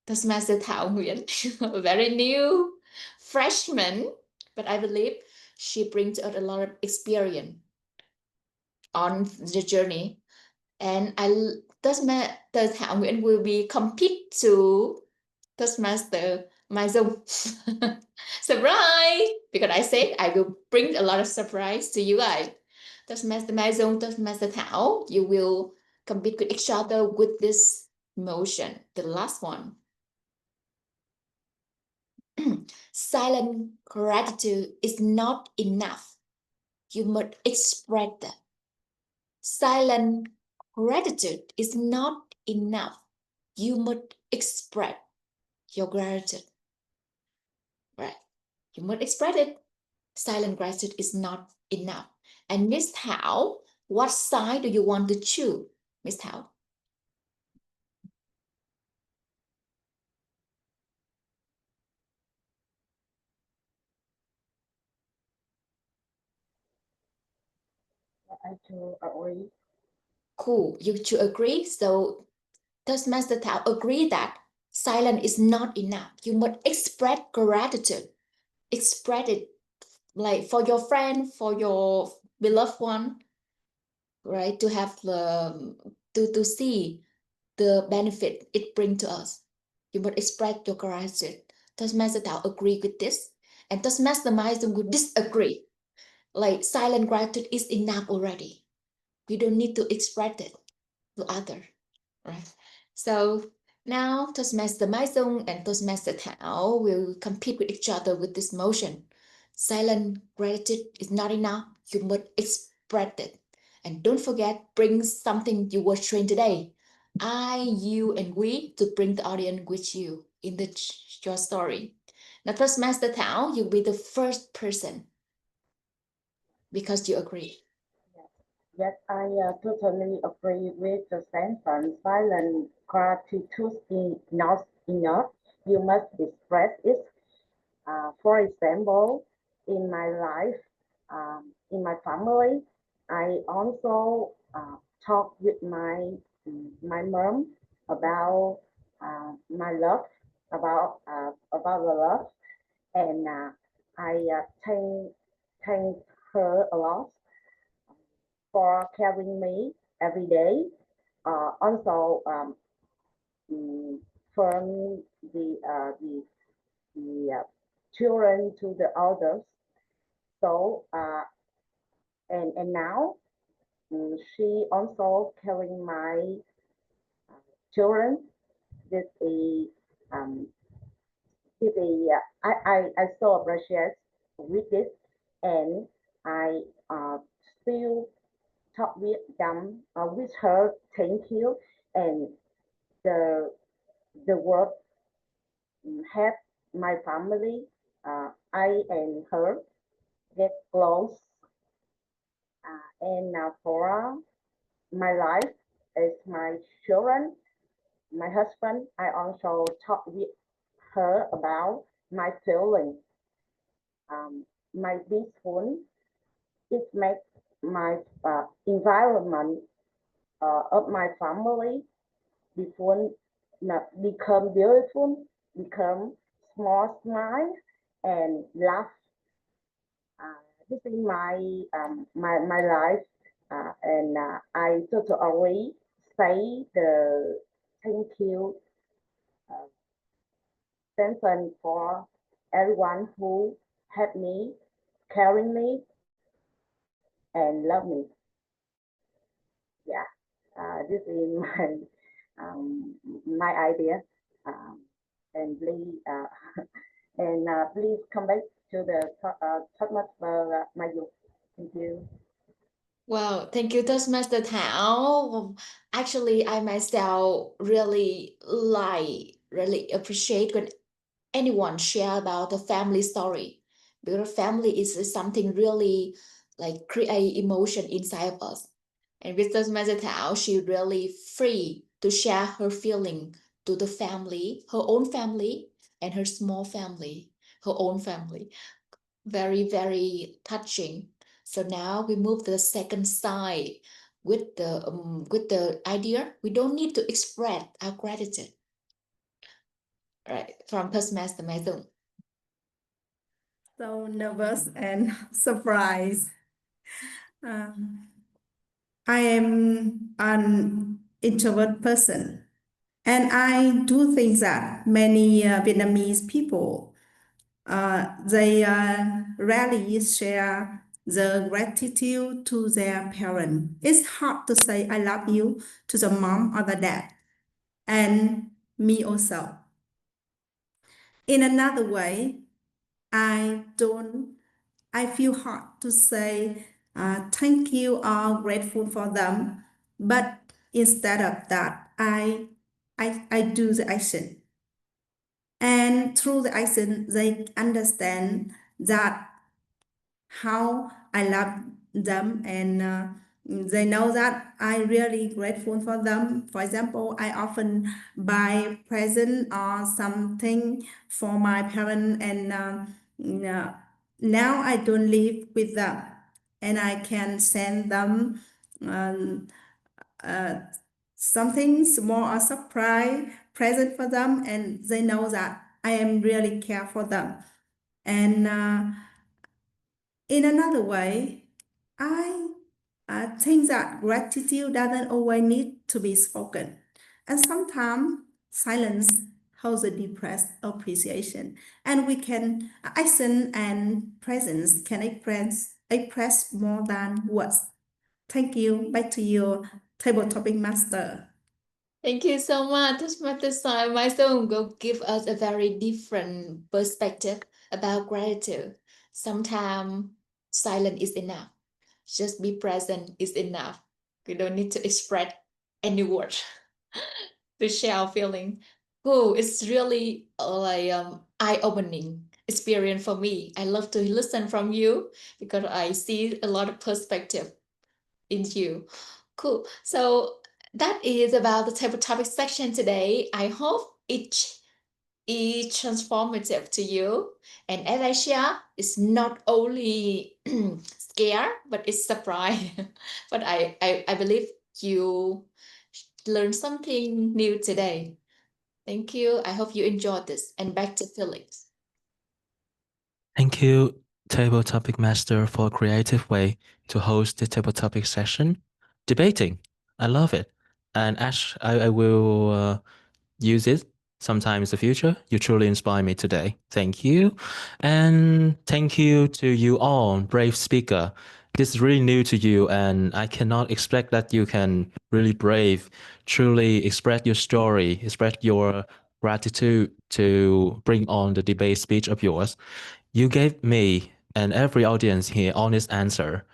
Toastmaster 𝐵𝐻, a very new freshman, but I believe she brings out a lot of experience on the journey. And Toastmaster 𝐵𝐻 will be compete to Toastmaster Mai Dung. Surprise! Because I said I will bring a lot of surprise to you guys. Toastmaster Mai Dung, Toastmaster 𝐵𝐻, you will compete with each other with this motion. The last one. Silent gratitude is not enough. You must express that. Silent gratitude is not enough. You must express your gratitude. Right. You must express it. Silent gratitude is not enough. And Miss 𝐻 What side do you want to choose, Miss Thảo? I do agree. Cool, you two agree. So Toastmaster Thảo agree that silence is not enough. You must express gratitude. Express it like for your friend, for your beloved one, right? To have the to see the benefit it brings to us. You must express your gratitude. Toastmaster Thảo agree with this, and Toastmaster Mai Dung would disagree. Like silent gratitude is enough already. We don't need to express it to other, right? So now Toastmaster Mai Dung and Toastmaster Thảo will compete with each other with this motion. Silent gratitude is not enough. You must express it. And don't forget, bring something you were trained today. I, you, and we to bring the audience with you in your story. Now, Toastmaster Thảo, you'll be the first person because you agree. Yes, I totally agree with the sentence. Silent gratitude is not enough. You must express it. For example, in my life, in my family, I also talk with my mom about my love, about the love, and I thank her a lot for carrying me every day. Also, from the children to the elders. So and now she also carrying my children. This is I so appreciate with this, and I still talk with them with her. Thank you, and the word help my family. I and her get close, and for my life is my children, my husband. I also talk with her about my feelings. My peaceful, it makes my environment of my family become beautiful, become small smile and laugh. This is my life, and I totally agree. Say the thank you sentence for everyone who helped me, carrying me, and love me. Yeah, this is my idea, and please please come back to the talk much for my youth. Thank you. Wow, thank you, Toastmaster Thảo. Actually, I myself really appreciate when anyone share about the family story, because family is something really like create emotion inside of us. And with Toastmaster Thảo, she really free to share her feeling to the family, her own family, and her small family, her own family. Very, very touching. So now we move to the second side with the idea we don't need to express our gratitude. Right, from Toastmaster Mai Dung. So nervous and surprised. I am an introvert person, and I do think that many Vietnamese people they rarely share the gratitude to their parents. It's hard to say I love you to the mom or the dad, and me also. In another way, I feel hard to say thank you or grateful for them, but instead of that, I do the action. And through the action, they understand that how I love them, and They know that I'm really grateful for them. For example, I often buy present or something for my parents, and now I don't live with them, and I can send them um, something small or surprise present for them, and they know that I am really care for them. And in another way, I think that gratitude doesn't always need to be spoken. And sometimes silence holds a depressed appreciation. And we can, action and presence can express more than words. Thank you. Back to you, table topic master. Thank you so much, Mr. My song will give us a very different perspective about gratitude. Sometimes silence is enough. Just be present is enough. We don't need to express any word to share our feeling. Cool. It's really eye-opening experience for me. I love to listen from you because I see a lot of perspective in you. Cool. So that is about the table topic section today. I hope each is transformative to you. And as I share, it's not only scare, but it's surprise. But I believe you learned something new today. Thank you. I hope you enjoyed this. And back to Felix. Thank you, Table Topic Master, for a creative way to host the table topic session. Debating, I love it. And Ash, I will use it sometime in the future. You truly inspire me today. Thank you. And thank you to you all, brave speaker. This is really new to you, and I cannot expect that you can really brave, truly express your story, express your gratitude to bring on the debate speech of yours. You gave me and every audience here honest answer,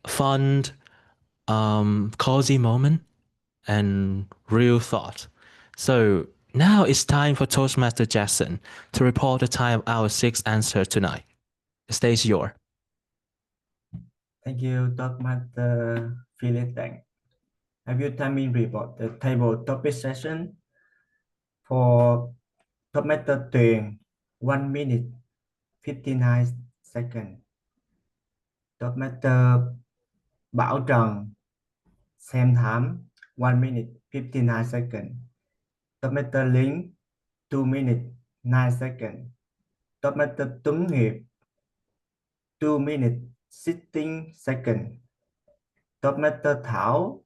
fun, cozy moment, and real thought. So now it's time for Toastmaster Jackson to report the time of our sixth answer tonight. The stage is yours. Thank you, Toastmaster Philip Tang. Have you time in report the table topic session for Toastmaster Tuyền 1 minute 59 seconds. Toastmaster Bảo Trần Xem Thám 1 minute 59 seconds. Toastmaster Lính 2 minutes 9 seconds. Toastmaster Tuấn Hiệp 2 minutes 16 seconds. Toastmaster Thảo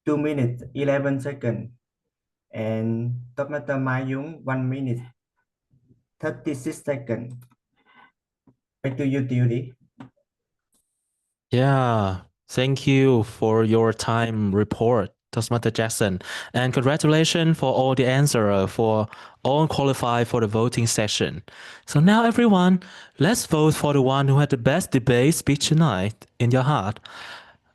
2 minutes 11 seconds. And Toastmaster Mai Dũng 1 minute 36 seconds. Back to you, Tildy. Yeah, thank you for your time report, Toastmaster Jackson. And congratulations for all the answers, for all qualified for the voting session. So now everyone, let's vote for the one who had the best debate speech tonight in your heart.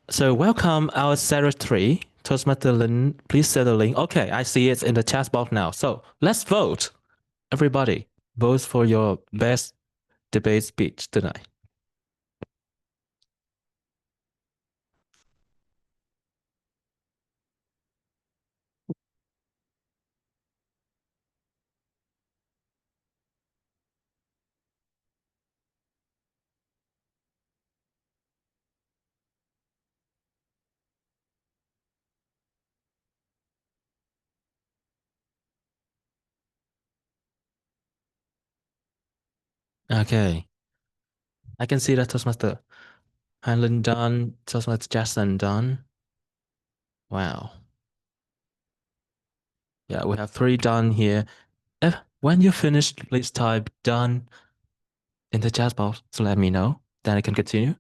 So welcome our secretary, Toastmaster Lin. Please set the link. Okay, I see it in the chat box now. So let's vote. Everybody, vote for your best debate speech tonight. Okay. I can see that Toastmaster Hanlon done, Toastmaster Jackson done. Wow. Yeah, we have 3 done here. When you finish, please type done in the chat box to let me know. Then I can continue.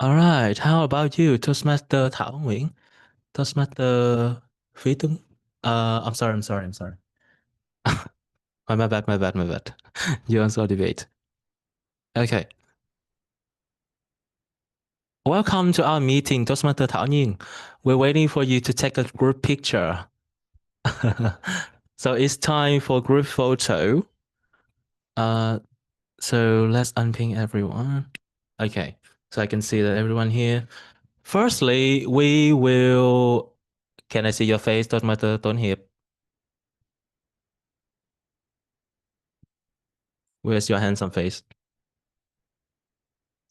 All right. How about you, Toastmaster Thảo Nguyễn? Toastmaster Phí Tuấn. I'm sorry. My bad. You also debate. Okay. Welcome to our meeting, 𝐷𝙗𝙗 𝐸. We're waiting for you to take a group picture. So it's time for group photo. So let's unping everyone. Okay, so I can see that everyone here. Firstly, we will. Can I see your face, 𝐷𝙗𝙗 𝐸? Where's your handsome face?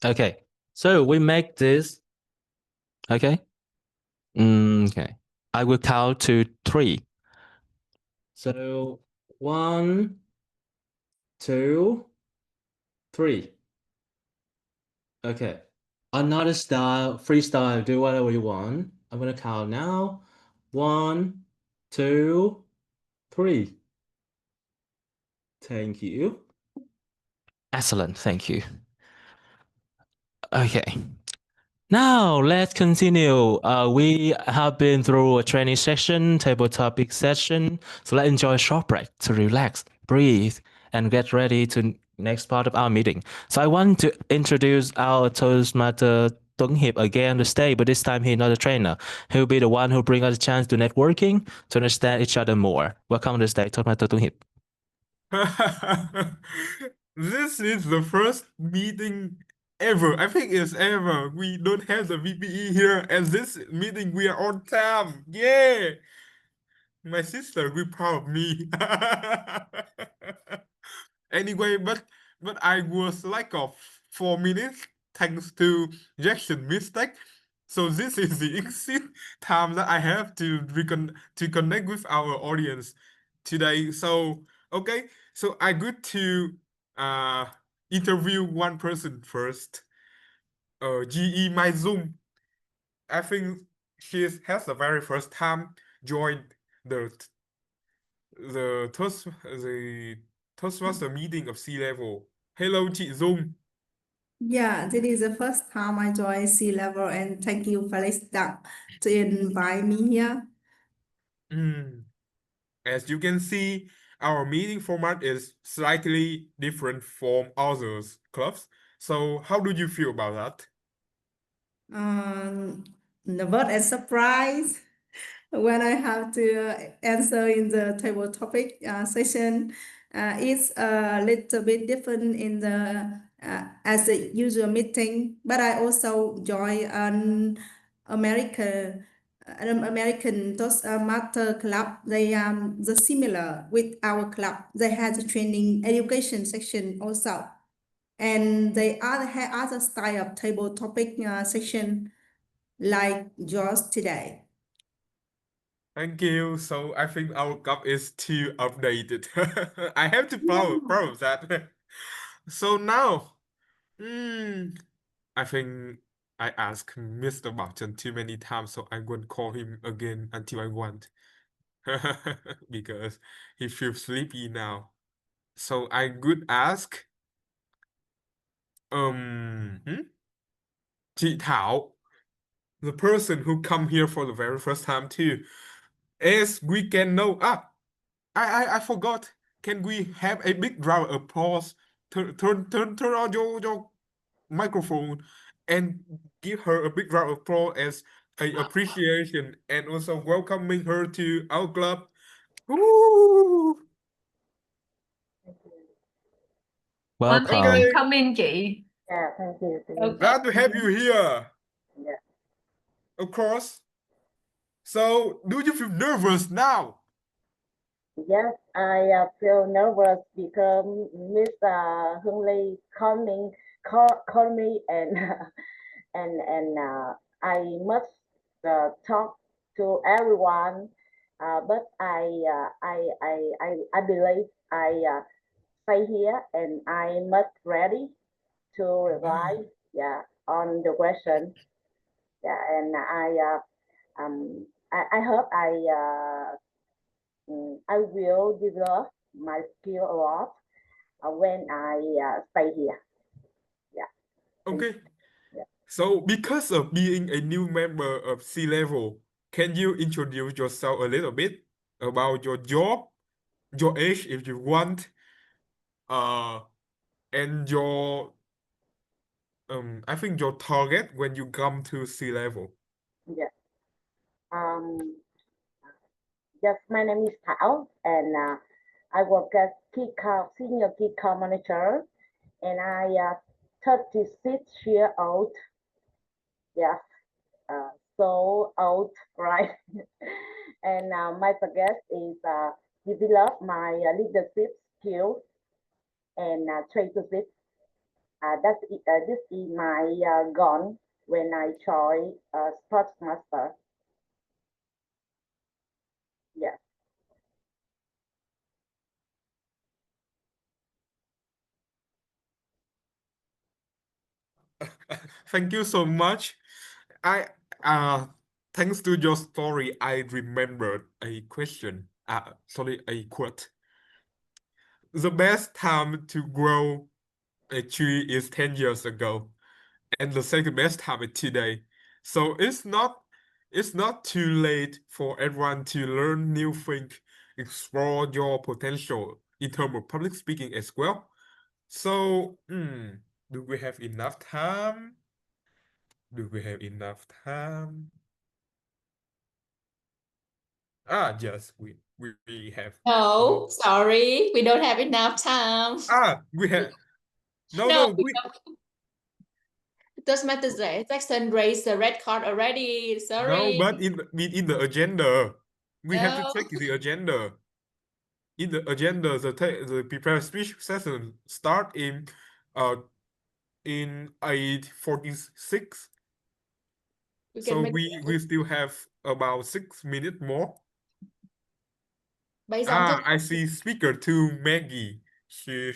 Okay, so we make this. Okay. Okay. I will count to 3. So 1, 2, 3. Okay. Another style, freestyle, do whatever you want. I'm gonna count now. 1, 2, 3. Thank you. Excellent, thank you. Okay. Now let's continue. We have been through a training session, table topic session. So let's enjoy a short break to relax, breathe, and get ready to next part of our meeting. So I want to introduce our Toastmaster 𝐸 again on the stage, but this time he's not a trainer. He'll be the one who brings us a chance to networking, to understand each other more. Welcome to the stage, Toastmaster 𝐸. This is the first meeting ever. I think it's ever. We don't have the VPE here, and this meeting we are on time. Yeah. My sister will be proud of me. Anyway, but I was like off 4 minutes thanks to Jackson mistake. So this is the exit time that I have to connect with our audience today. So okay, so I good to interview one person first. GE my Zoom. I think she has the very first time joined the Toastmaster meeting of C-level. Hello, chị Dung. Yeah, this is the first time I join sea level, and thank you, Felix, to invite me here. As you can see, our meeting format is slightly different from others clubs. So how do you feel about that? Nervous and surprised when I have to answer in the table topic session. It's a little bit different in the as the usual meeting, but I also join an American Toastmaster club. They the similar with our club. They had the training education section also, and they have other style of table topic section like yours today. Thank you. So I think our cup is too updated. I have to proud of that. So now, I think I asked Mr. Bachchan too many times, so I'm going to call him again until I want. Because he feels sleepy now. So I could ask chị Thảo, the person who come here for the very first time too. As we can know, I forgot. Can we have a big round of applause? Turn on your microphone and give her a big round of applause as a appreciation and also welcoming her to our club. Woo! Welcome. Okay. Come in, chị. Yeah, thank you. Glad to have you here. Yeah. Of course. So, do you feel nervous now? Yes, I feel nervous because Miss 𝐸𝐞𝐚 called me and and I must talk to everyone. But I believe I stay here and I'm not ready to reply on the question. Yeah, and I hope I will develop my skill a lot when I stay here. Yeah. Okay. Yeah. So because of being a new member of C-level, can you introduce yourself a little bit about your job, your age if you want, and your I think your target when you come to sea level? Yes. Yes, my name is Thảo, and I work as senior key account manager, and I 36 years old. Yes, so old, right? And my target is develop my leadership skills and train to fit. This is my goal when I join sports master. Yes. Thank you so much. Thanks to your story, I remembered a question. Sorry, a quote. The best time to grow a tree is 10 years ago, and the second best time is today. So it's not too late for everyone to learn new things, explore your potential in terms of public speaking as well. So, do we have enough time? Do we have enough time? Yes, we have. No, sorry, we don't have enough time. We have. No, No, we. it doesn't matter. Jackson raised the red card already. Sorry. No, but in the agenda, we have to No. check the agenda. In the agenda, the prepared speech session start in 8:46. So we still have about 6 minutes more. I see speaker 2, Maggie. She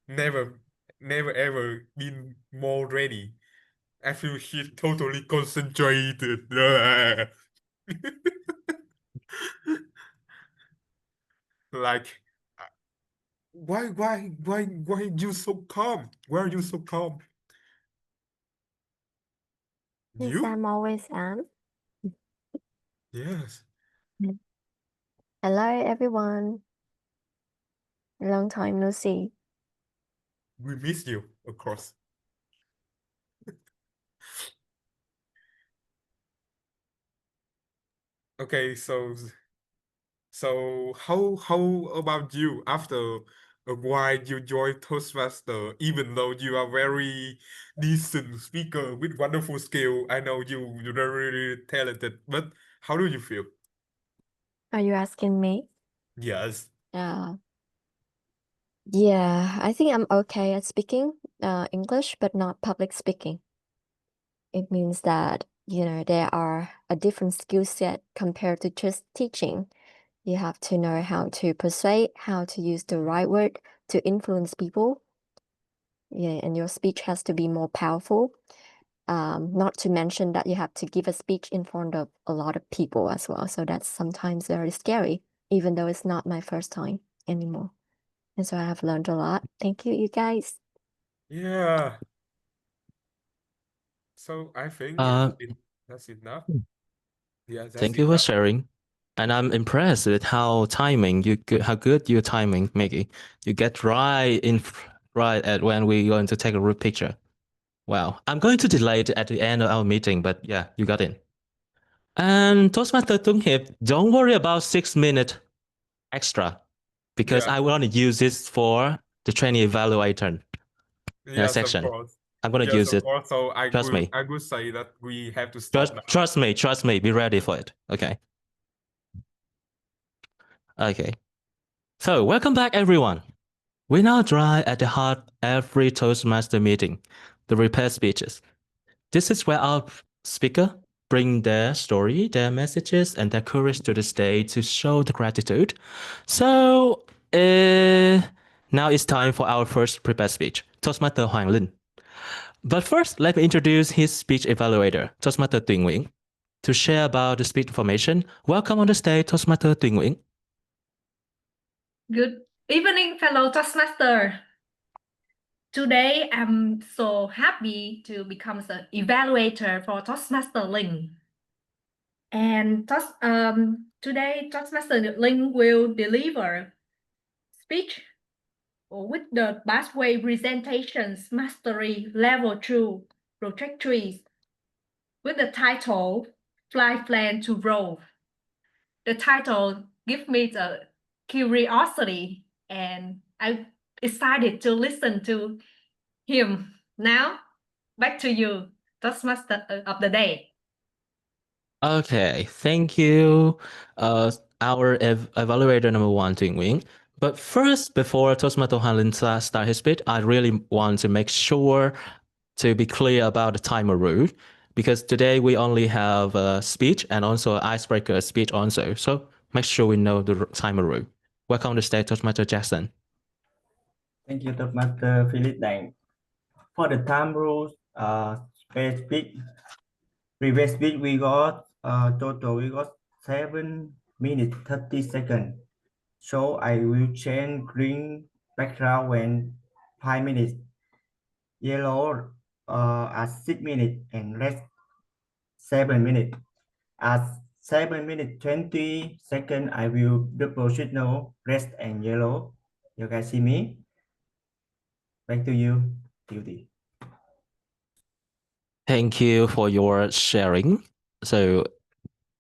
never ever been more ready. I feel she's totally concentrated. Like, why you so calm? Why are you so calm? Yes, You? I'm always am. Yes. Hello, everyone. Long time no see. We miss you, of course. Okay, so how about you? After a while, you joined Toastmaster, even though you are very decent speaker with wonderful skill. I know you're very talented, but how do you feel? Are you asking me? Yes. Yeah, I think I'm okay at speaking English, but not public speaking. It means that, there are a different skill set compared to just teaching. You have to know how to persuade, how to use the right word to influence people. Yeah, and your speech has to be more powerful. Not to mention that you have to give a speech in front of a lot of people as well. So that's sometimes very scary, even though it's not my first time anymore. And so I have learned a lot. Thank you, you guys. Yeah. So I think that's enough. Yeah, that's Thank you for enough. sharing. And I'm impressed with how good your timing, Maggie. You get right at when we're going to take a group picture. Wow. I'm going to delay it at the end of our meeting, but yeah, you got in. And Toastmaster Tung Hip, don't worry about 6 minutes extra, because I want to use this for the training evaluator section. Of course. I'm going to use it. So Trust me. I would say that we have to stop now. Trust me. Be ready for it. Okay. Okay. So welcome back, everyone. We now drive at the heart of every Toastmaster meeting, the prepared speeches. This is where our speaker bring their story, their messages, and their courage to the stage to show the gratitude. So now it's time for our first prepared speech, Toastmaster Hoàng Linh. But first, let me introduce his speech evaluator, Toastmaster Tùy Nguyễn, to share about the speech information. Welcome on the stage, Toastmaster Tùy Nguyễn. Good evening, fellow Toastmaster. Today, I'm so happy to become the evaluator for Toastmaster Linh. And today, Toastmaster Link will deliver speech with the pathway presentations mastery level 2 trajectories with the title Fly Plan to Grow. The title gives me the curiosity and I'm excited to listen to him. Now, back to you, Toastmaster of the day. Okay, thank you, our evaluator number 1, Tuyển Nguyễn. But first, before Toastmaster Hoàng Linh start his speech, I really want to make sure to be clear about the timer rule, because today we only have a speech and also an icebreaker speech also. So make sure we know the timer rule. Welcome to stage, Toastmaster Jackson. Thank you, Toastmaster Philip Dang. For the time rules, previous speech we got total we got 7 minutes 30 seconds. So I will change green background when 5 minutes, yellow at 6 minutes, and red 7 minutes. At 7 minutes 20 seconds, I will double signal red and yellow. You guys see me? Back to you, Duty. Thank you for your sharing. So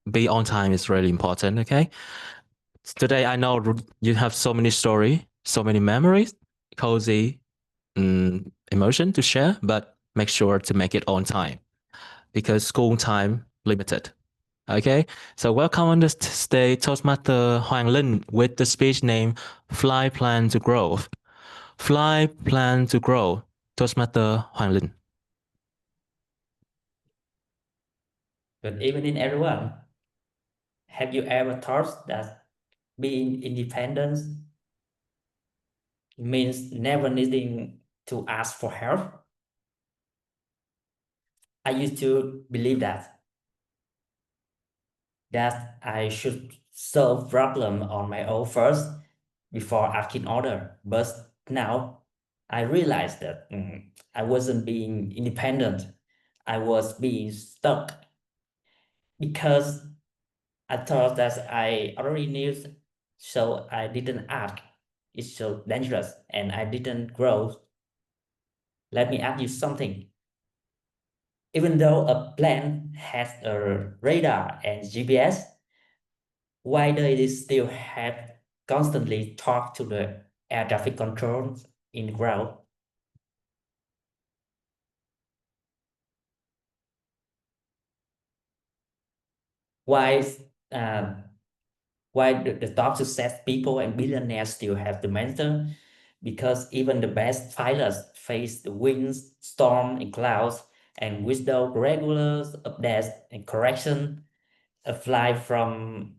be on time is really important, okay? Today, I know you have so many stories, so many memories, cozy emotion to share, but make sure to make it on time because school time limited. Okay, so welcome on the stage, Toastmaster Hoàng Linh with the speech name Fly Plan to Grow. Fly Plan to Grow, Toastmaster Hoàng Linh. Good evening, everyone. Have you ever thought that being independent means never needing to ask for help? I used to believe that I should solve problem on my own first before asking order. But now I realized that I wasn't being independent. I was being stuck because I thought that I already knew, so I didn't ask. It's so dangerous and I didn't grow. Let me ask you something. Even though a plane has a radar and GPS, why does it still have constantly talk to the air traffic control in the ground? Why the top success people and billionaires still have the mentor? Because even the best pilots face the winds, storm, and clouds, and without regular updates and correction, a flight from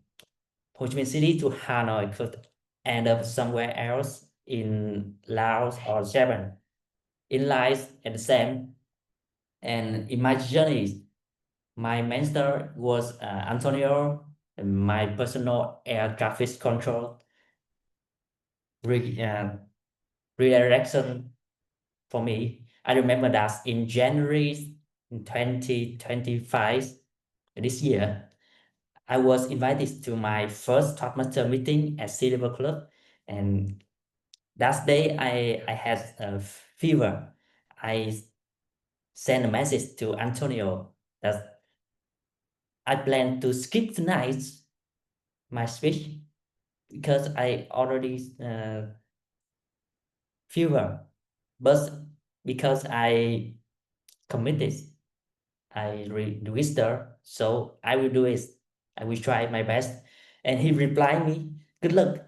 Ho Chi Minh City to Hanoi could end up somewhere else in Laos or Japan. In life, at the same, and in my journey, my mentor was Antonio, my personal air traffic control redirection for me. I remember that in January 2025, this year, I was invited to my first Toastmaster meeting at Sea Level Club, and that day I had a fever. I sent a message to Antonio that I plan to skip tonight my speech because I already fever, but because I committed, I register, so I will do it. I will try my best. And he replied me, good luck.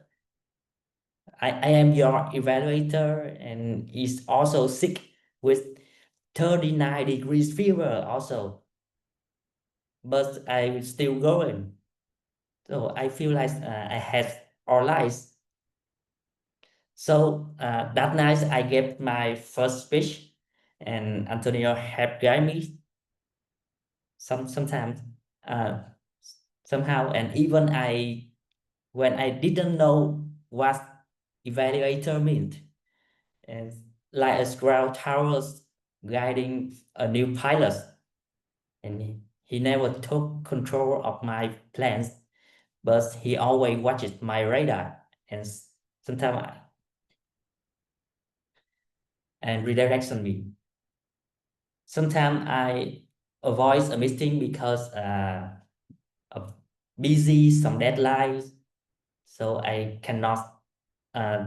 I am your evaluator and he's also sick with 39 degrees fever also. But I'm still going. So I feel like I had all lies. So that night I gave my first speech and Antonio helped guide me sometimes somehow, and even when I didn't know what evaluator meant, and like a ground towers guiding a new pilot, and He never took control of my plans, but he always watches my radar and sometimes and redirects me. Sometimes I avoid a meeting because of busy, some deadlines, so I cannot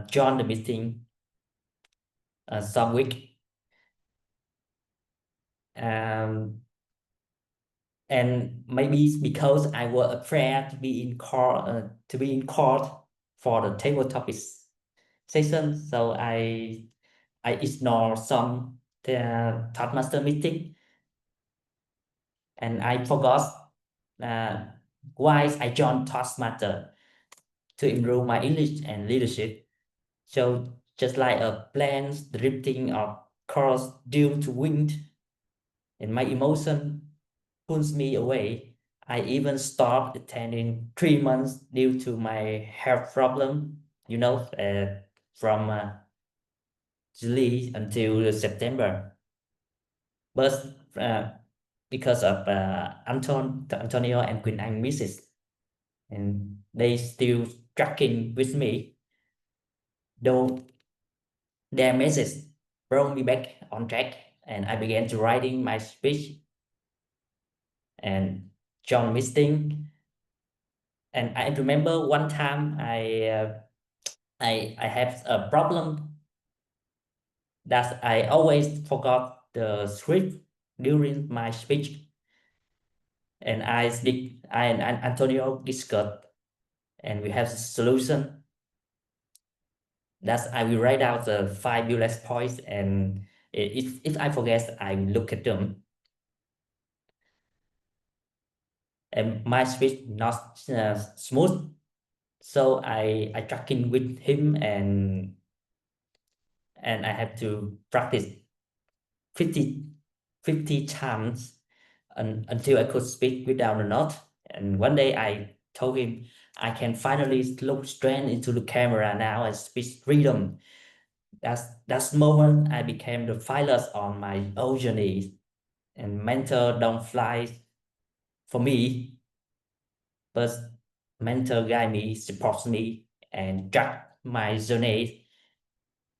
join the meeting some week. And maybe it's because I was afraid to be in court for the table topics session, so I ignore some the Toastmaster meeting, and I forgot why I joined Toastmaster to improve my English and leadership. So just like a plane drifting of course due to wind, and my emotion pulls me away. I even stopped attending 3 months due to my health problem, from July until September. But because of Antonio and Queen Anh misses, and they still tracking with me, though their message brought me back on track, and I began to writing my speech and John meeting. And I remember one time I have a problem that I always forgot the script during my speech, and and Antonio discussed, and we have a solution. That's I will write out the 5 bullet points, and if I forget, I will look at them. And my speech not smooth, so I tracking with him, and I have to practice 50 times until I could speak without a note. And one day I told him, I can finally look straight into the camera now and speak freedom. That's moment I became the pilot on my own journey, and mentor don't fly for me, but mentor guide me, supports me, and guide my journey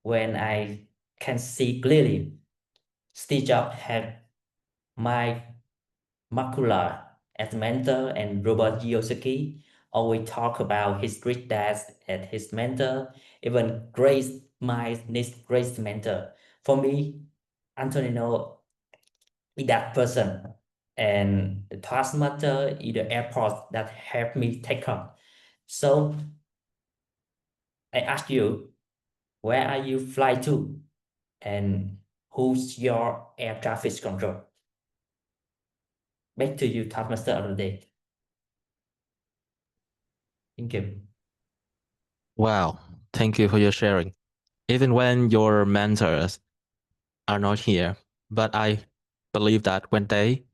when I can see clearly. Steve Jobs had my macula as mentor, and Robert Kiyosaki always talk about his great dad as his mentor, even Grace, my next great mentor. For me, Antonino is that person, and the Toastmaster is the airport that helped me take off. So I ask you, where are you fly to, and who's your air traffic control? Back to you, Toastmaster of the day. Thank you. Wow, thank you for your sharing. Even when your mentors are not here, but I believe that when they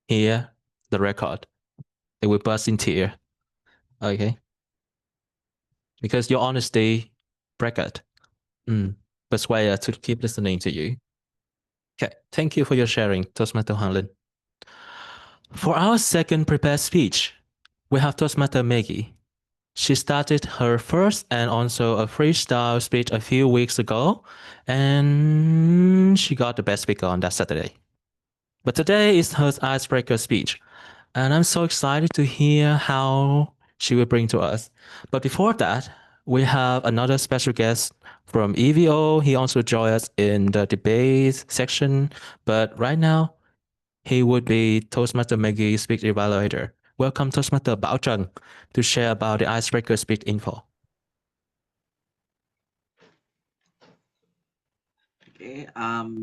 hear the record, they will burst in tears. Okay, because your honesty record persuade us to keep listening to you. Okay, thank you for your sharing, Toastmaster Hoàng Linh. For our second prepared speech, we have Toastmaster Maggie. She started her first and also a freestyle speech a few weeks ago, and she got the best speaker on that Saturday. But today is her icebreaker speech, and I'm so excited to hear how she will bring to us. But before that, we have another special guest from EVO. He also joined us in the debate section, but right now, he would be Toastmaster Maggie's speech evaluator. Welcome Toastmaster 𝐵𝙗 to share about the icebreaker speech info. Okay,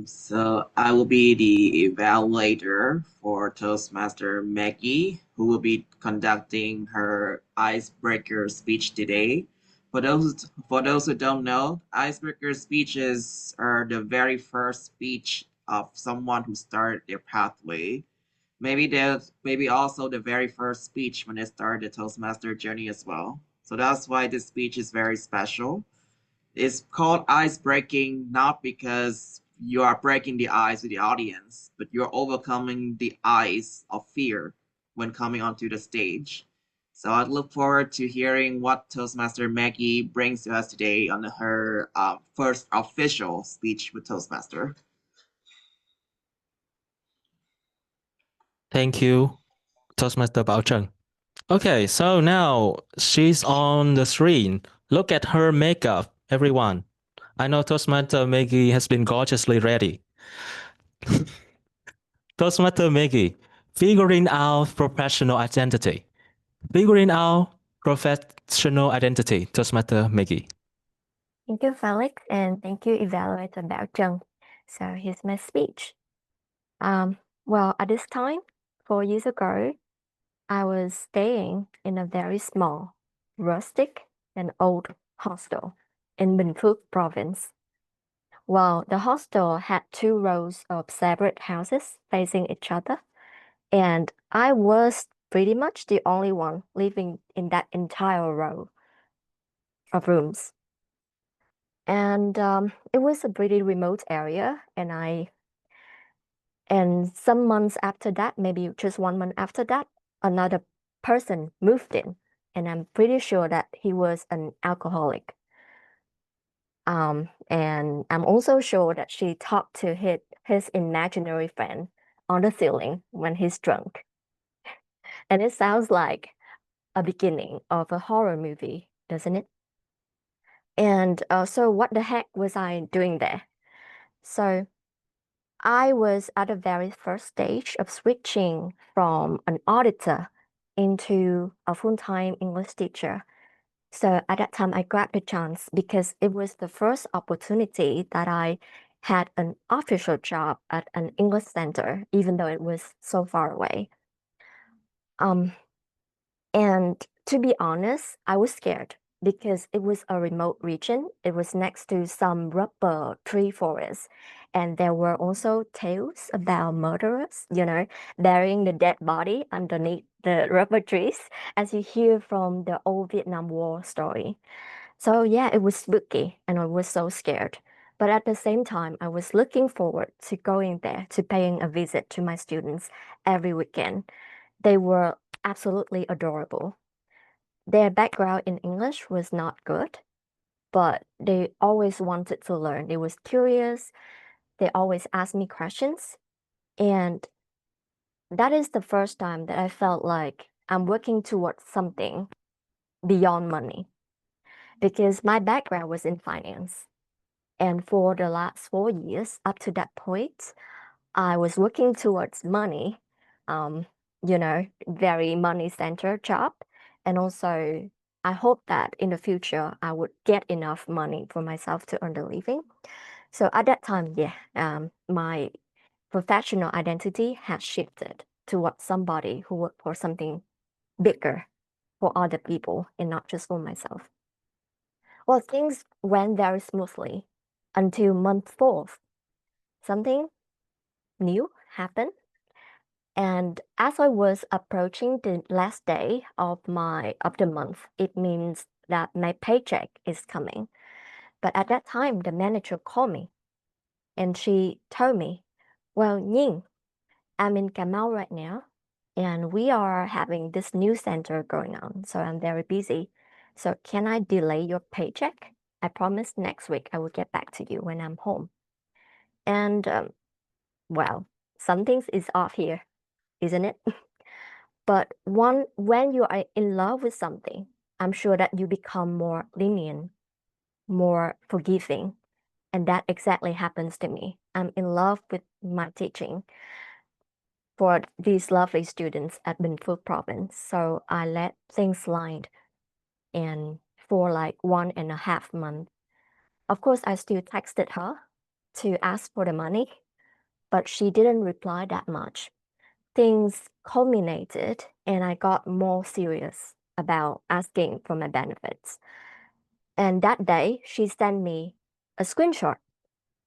so I will be the evaluator for Toastmaster Maggie, who will be conducting her icebreaker speech today. For those who don't know, icebreaker speeches are the very first speech of someone who started their pathway. Maybe also the very first speech when they start the Toastmaster journey as well. So that's why this speech is very special. It's called ice breaking, not because you are breaking the ice with the audience, but you're overcoming the ice of fear when coming onto the stage. So I look forward to hearing what Toastmaster Maggie brings to us today on her first official speech with Toastmaster. Thank you, Toastmaster 𝐵𝙚𝙮. Okay, so now she's on the screen. Look at her makeup, everyone. I know Toastmaster Maggie has been gorgeously ready. Toastmaster Maggie, figuring out professional identity. Figuring out professional identity, Toastmaster Maggie. Thank you, Felix, and thank you, Evaluator 𝐵𝙚𝙮. So here's my speech. Well, at this time, 4 years ago, I was staying in a very small, rustic, and old hostel in Bình Phước province. Well, the hostel had 2 rows of separate houses facing each other, and I was pretty much the only one living in that entire row of rooms. And it was a pretty remote area, and some months after that, maybe just 1 month after that, another person moved in, and I'm pretty sure that he was an alcoholic. And I'm also sure that she talked to his imaginary friend on the ceiling when he's drunk. And it sounds like a beginning of a horror movie, doesn't it? And so what the heck was I doing there? So I was at the very first stage of switching from an auditor into a full-time English teacher. So at that time, I grabbed the chance because it was the first opportunity that I had an official job at an English center, even though it was so far away. And to be honest, I was scared because it was a remote region. It was next to some rubber tree forests. And there were also tales about murderers, burying the dead body underneath the rubber trees, as you hear from the old Vietnam War story. So yeah, it was spooky and I was so scared. But at the same time, I was looking forward to going there, to paying a visit to my students every weekend. They were absolutely adorable. Their background in English was not good, but they always wanted to learn. They was curious. They always asked me questions. And that is the first time that I felt like I'm working towards something beyond money, because my background was in finance. And for the last 4 years up to that point, I was working towards money, very money-centered job. And also, I hope that in the future, I would get enough money for myself to earn a living. So at that time, my professional identity had shifted towards somebody who worked for something bigger for other people and not just for myself. Well, things went very smoothly until month 4. Something new happened. And as I was approaching the last day of the month, it means that my paycheck is coming. But at that time, the manager called me and she told me, well, Nhin, I'm in Cà Mau right now and we are having this new center going on. So I'm very busy. So can I delay your paycheck? I promise next week I will get back to you when I'm home. And well, something is off here, isn't it? But when you are in love with something, I'm sure that you become more lenient, more forgiving. And that exactly happens to me. I'm in love with my teaching for these lovely students at Bình Phước province. So I let things slide. And for like 1.5 months, of course, I still texted her to ask for the money, but she didn't reply that much. Things culminated and I got more serious about asking for my benefits. And that day, she sent me a screenshot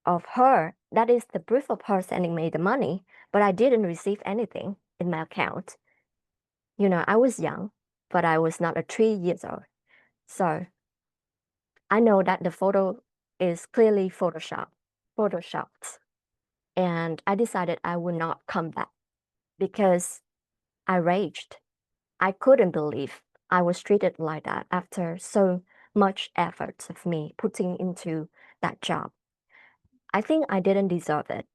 of her. That is the proof of her sending me the money, but I didn't receive anything in my account. I was young, but I was not 3 years old. So I know that the photo is clearly photoshopped. And I decided I would not come back because I raged. I couldn't believe I was treated like that after so much effort of me putting into that job. I think I didn't deserve it.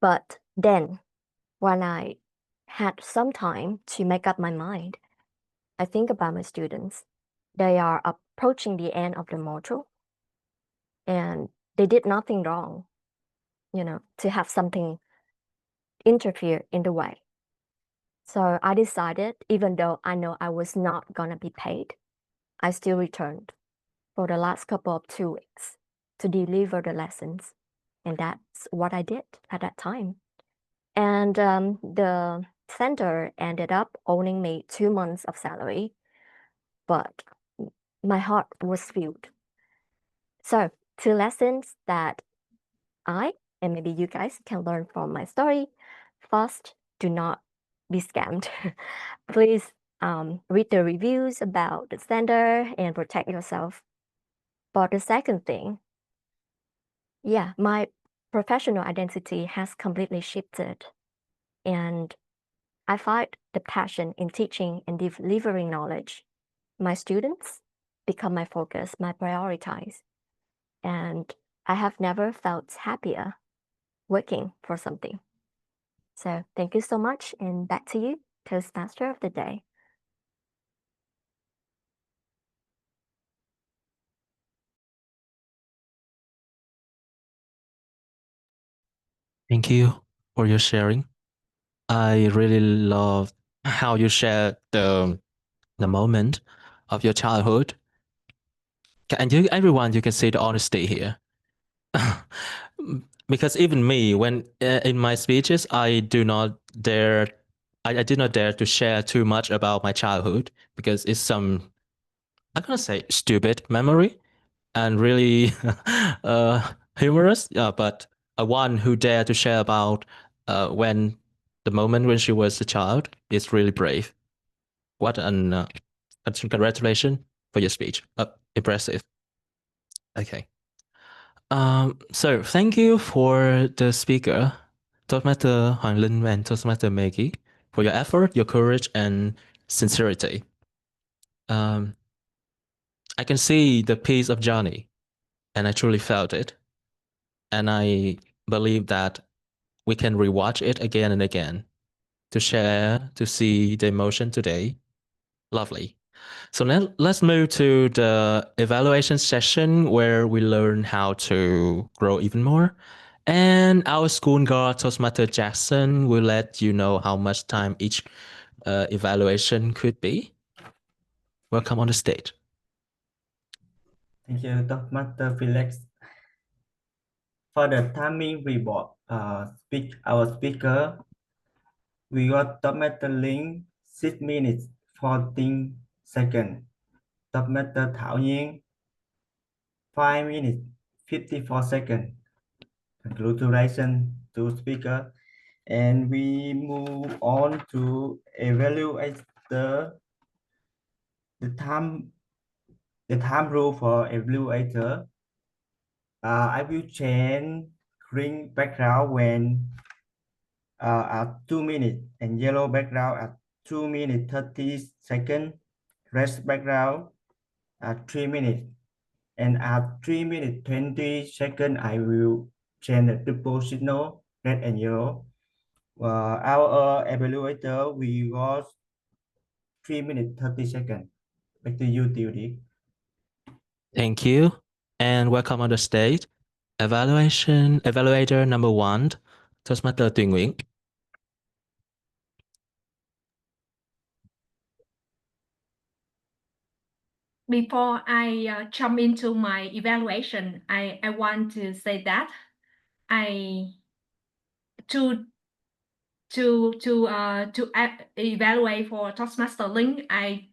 But then, when I had some time to make up my mind, I think about my students. They are approaching the end of the module, and they did nothing wrong, to have something interfere in the way. So I decided, even though I know I was not gonna be paid, I still returned for the last couple of 2 weeks to deliver the lessons. And that's what I did at that time. And the center ended up owing me 2 months of salary, but my heart was filled. So 2 lessons that I, and maybe you guys, can learn from my story. First, do not be scammed. Please read the reviews about the center and protect yourself. But the second thing, my professional identity has completely shifted. And I find the passion in teaching and delivering knowledge. My students become my focus, my prioritize. And I have never felt happier working for something. So thank you so much, and back to you, Toastmaster of the Day. Thank you for your sharing. I really love how you shared the moment of your childhood. And everyone, you can see the honesty here. Because even me, when in my speeches, I did not dare to share too much about my childhood because it's some, I'm gonna say, stupid memory and really humorous. Yeah, but one who dared to share about when the moment when she was a child is really brave. What an congratulations for your speech. Impressive. Okay. So thank you for the speaker, Toastmaster Hoàng Linh and Toastmaster Maggie, for your effort, your courage, and sincerity. I can see the piece of Johnny, and I truly felt it. And I believe that we can rewatch it again and again to share, to see the emotion today. Lovely. So now let's move to the evaluation session where we learn how to grow even more. And our school guard, Toastmaster Jackson, will let you know how much time each evaluation could be. Welcome on the stage. Thank you, Toastmaster Felix. For the timing report, our speaker, we got Toastmaster Linh 6 minutes 14 seconds. Toastmaster Thảo Nhiên 5 minutes 54 seconds. Congratulations to speaker. And we move on to evaluate the time rule for evaluator. I will change green background when at 2 minutes and yellow background at 2 minutes 30 seconds, red background at 3 minutes, and at 3 minutes 20 seconds I will change the triple signal, red and yellow. Our evaluator we got 3 minutes 30 seconds. Back to you, Tildy. Thank you, and welcome on the stage. Evaluator number 1, Toastmaster Tùy Nguyễn. Before I jump into my evaluation, I want to say that to evaluate for Toastmaster Linh, I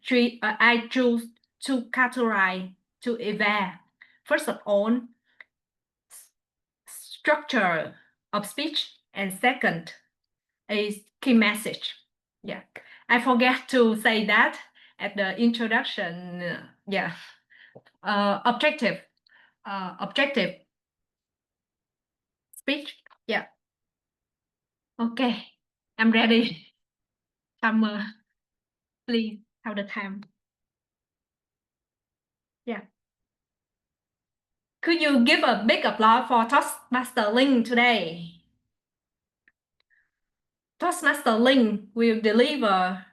choose 2 categories to evaluate. First of all, structure of speech, and second is key message. Yeah, I forget to say that at the introduction. Objective speech? Yeah. Okay, I'm ready. Summer, please have the time. Yeah. Could you give a big applause for Toastmaster Linh today? Toastmaster Linh will deliver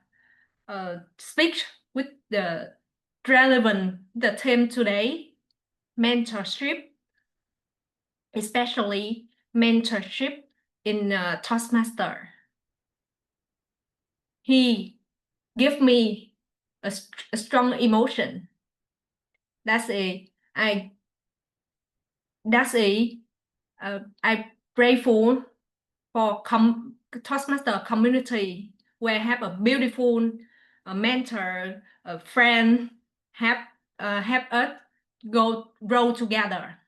a speech with the relevant the theme today, mentorship, especially mentorship in Toastmaster. He gave me a strong emotion. I'm grateful for Toastmaster community where have a beautiful mentor, a friend, help us grow together.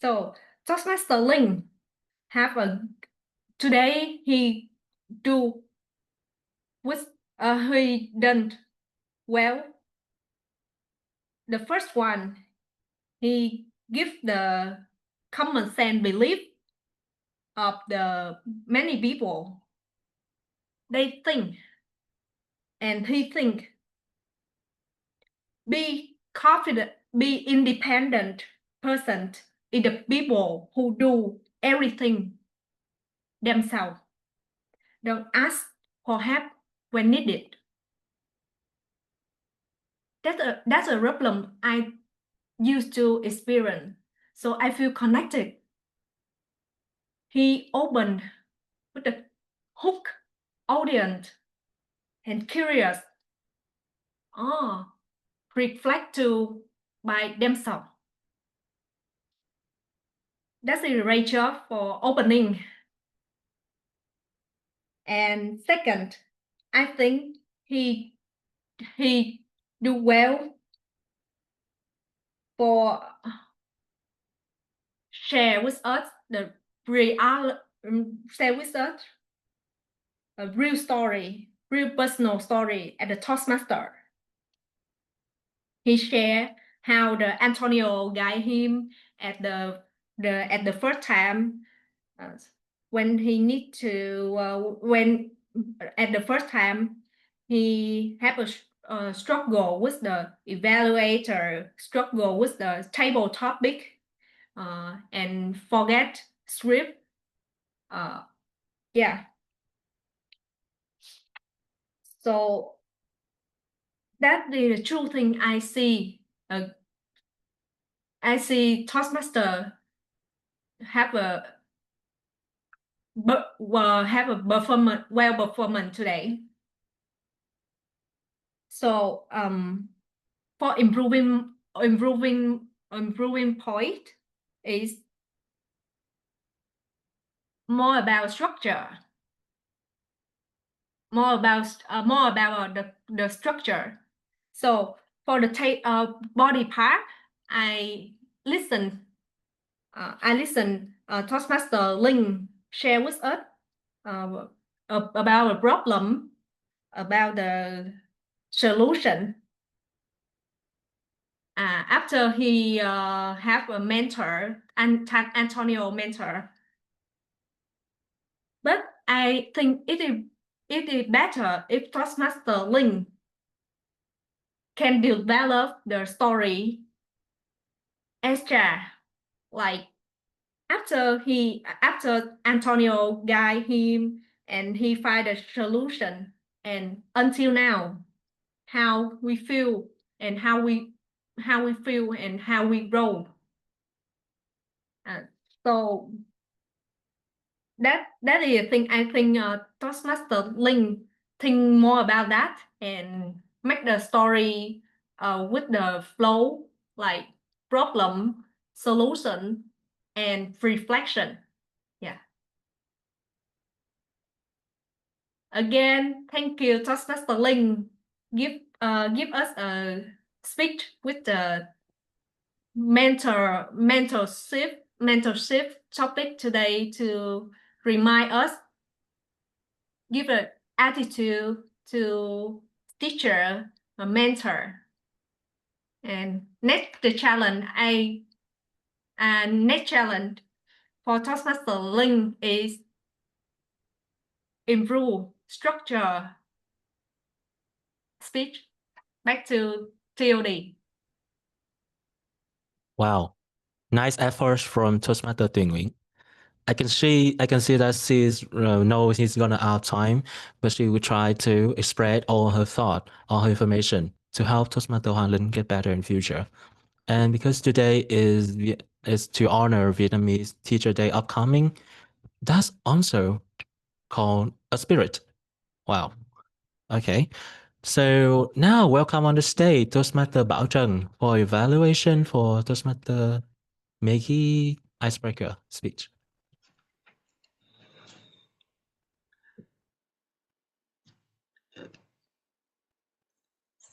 So Toastmaster Linh today he done well. The first one, he give the common sense belief of the many people. They think, and he think, be confident, be independent person is the people who do everything themselves. Don't ask for help when needed. That's a problem I used to experience. So I feel connected. He opened with a hook audience and curious. Reflect to by themselves. That's a great job for opening. And second, I think he do well for share with us a real story, real personal story at the Toastmaster. He shared how the Antonio guided him at the first time when he need to at the first time he had a struggle with the evaluator, struggle with the table topic, and forget script. Yeah. So that is the true thing I see. I see Toastmaster have a performance today. So for improving point is more about structure, more about the structure. So for the body part, I listen Toastmaster Linh share with us about a problem, about the solution. After he have a mentor, Antonio mentor. But I think it is better if Toastmaster Linh can develop the story extra, like after Antonio guide him and he find a solution, and until now, how we feel and how we feel and how we grow. So that is a thing I think Toastmaster Linh think more about that and make the story with the flow, like problem, solution, and reflection. Yeah. Again, thank you, Toastmaster Linh. Give us a speech with the mentorship topic today to remind us, give an attitude to teacher, a mentor. And next challenge for Toastmaster Linh is improve structure speech. Back to TOD. Wow, nice efforts from Toastmaster 𝐷𝐸. I can see that she's knows he's gonna out time, but she will try to express all her thought, all her information to help Toastmaster Hoàng Linh get better in future. And because today is to honor Vietnamese Teacher Day upcoming, that's also called a spirit. Wow. Okay. So now welcome on the stage Toastmaster 𝐵𝐴𝐻𝐿 for evaluation for Toastmaster Maggie icebreaker speech.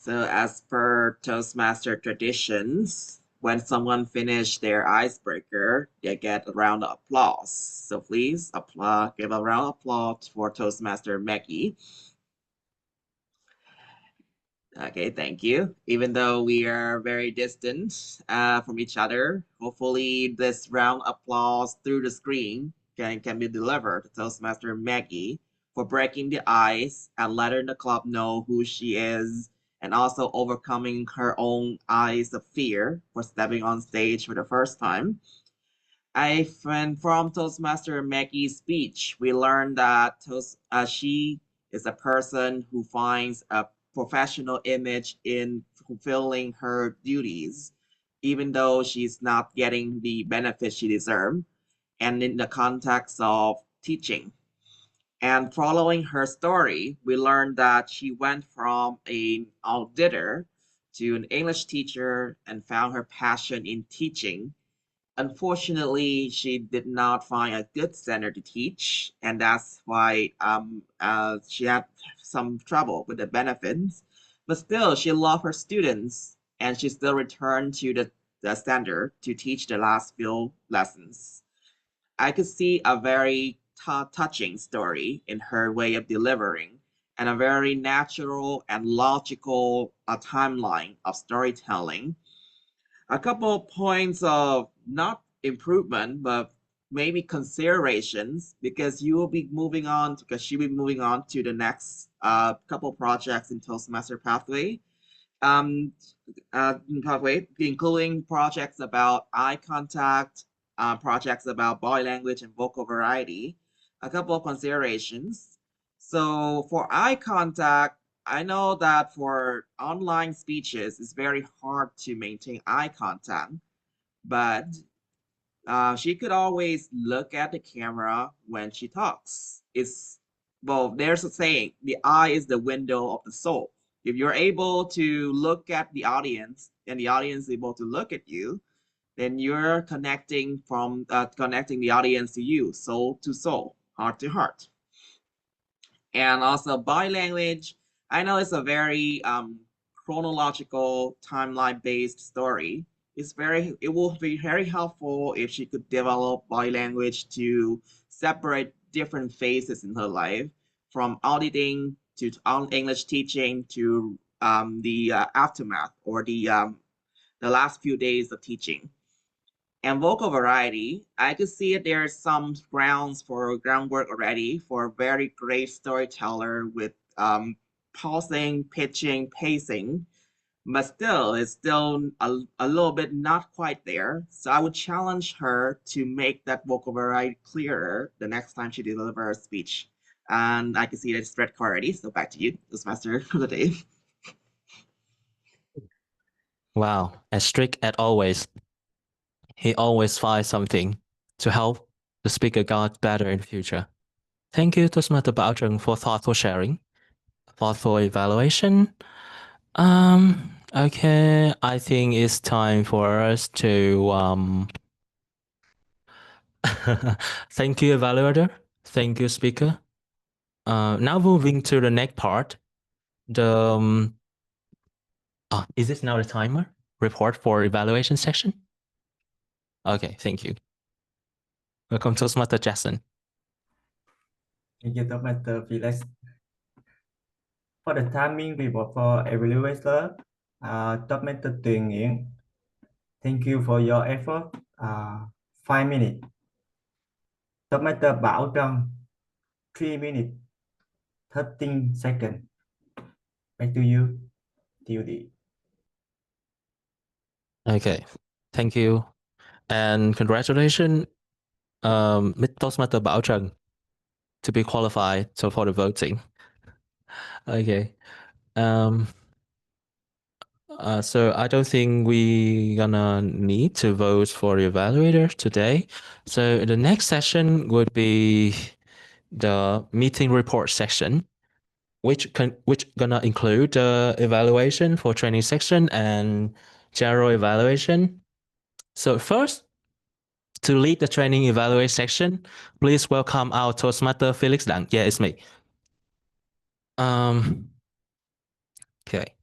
So as per Toastmaster traditions, when someone finishes their icebreaker, they get a round of applause. So please give a round of applause for Toastmaster Maggie. Okay, thank you. Even though we are very distant from each other, hopefully this round of applause through the screen can be delivered to Toastmaster Maggie for breaking the ice and letting the club know who she is, and also overcoming her own eyes of fear for stepping on stage for the first time. From Toastmaster Maggie's speech, we learned that she is a person who finds a professional image in fulfilling her duties, even though she's not getting the benefits she deserves, and in the context of teaching. And following her story, we learned that she went from an auditor to an English teacher and found her passion in teaching. Unfortunately, she did not find a good center to teach, and that's why she had some trouble with the benefits. But still, she loved her students, and she still returned to the center to teach the last few lessons. I could see a very touching story in her way of delivering, and a very natural and logical timeline of storytelling. A couple of points of not improvement, but maybe considerations, because she will be moving on to the next couple projects in Toastmaster pathway. Including projects about eye contact, projects about body language and vocal variety. A couple of considerations. So for eye contact, I know that for online speeches, it's very hard to maintain eye contact, but she could always look at the camera when she talks. There's a saying, the eye is the window of the soul. If you're able to look at the audience and the audience is able to look at you, then you're connecting the audience to you, soul to soul, heart to heart. And also body language, I know it's a very chronological, timeline-based story. It will be very helpful if she could develop body language to separate different phases in her life, from auditing to English teaching to the aftermath, or the last few days of teaching. And vocal variety, I could see that there's some groundwork already for a very great storyteller with pausing, pitching, pacing, but still, it's still a little bit not quite there. So I would challenge her to make that vocal variety clearer the next time she delivers a speech. And I can see that it's red card already. So back to you, Toastmaster of the day. Wow, as strict as always. He always finds something to help the speaker get better in the future. Thank you, Toastmaster 𝐵𝐴𝐻𝐿, for thoughtful sharing, thoughtful evaluation. Okay, I think it's time for us to thank you, evaluator. Thank you, speaker. Now moving to the next part. Is this now the timer? Report for evaluation section? Okay, thank you. Welcome, Toastmaster Jackson. Thank you, Toastmaster Felix. For the timing report for evaluator, Toastmaster 𝐷𝐸, thank you for your effort. 5 minutes. Tomato 𝐵𝐼𝐻 3 minutes 13 seconds. Back to you, TUD. Okay, thank you. And congratulations, Toastmaster Bảo Trần, to be qualified for the voting. Okay. So I don't think we gonna need to vote for the evaluator today. So the next session would be the meeting report section, which gonna include the evaluation for training section and general evaluation. So first, to lead the training evaluation section, please welcome our Toastmaster 𝐓𝐞𝐷. Yeah, it's me. Okay.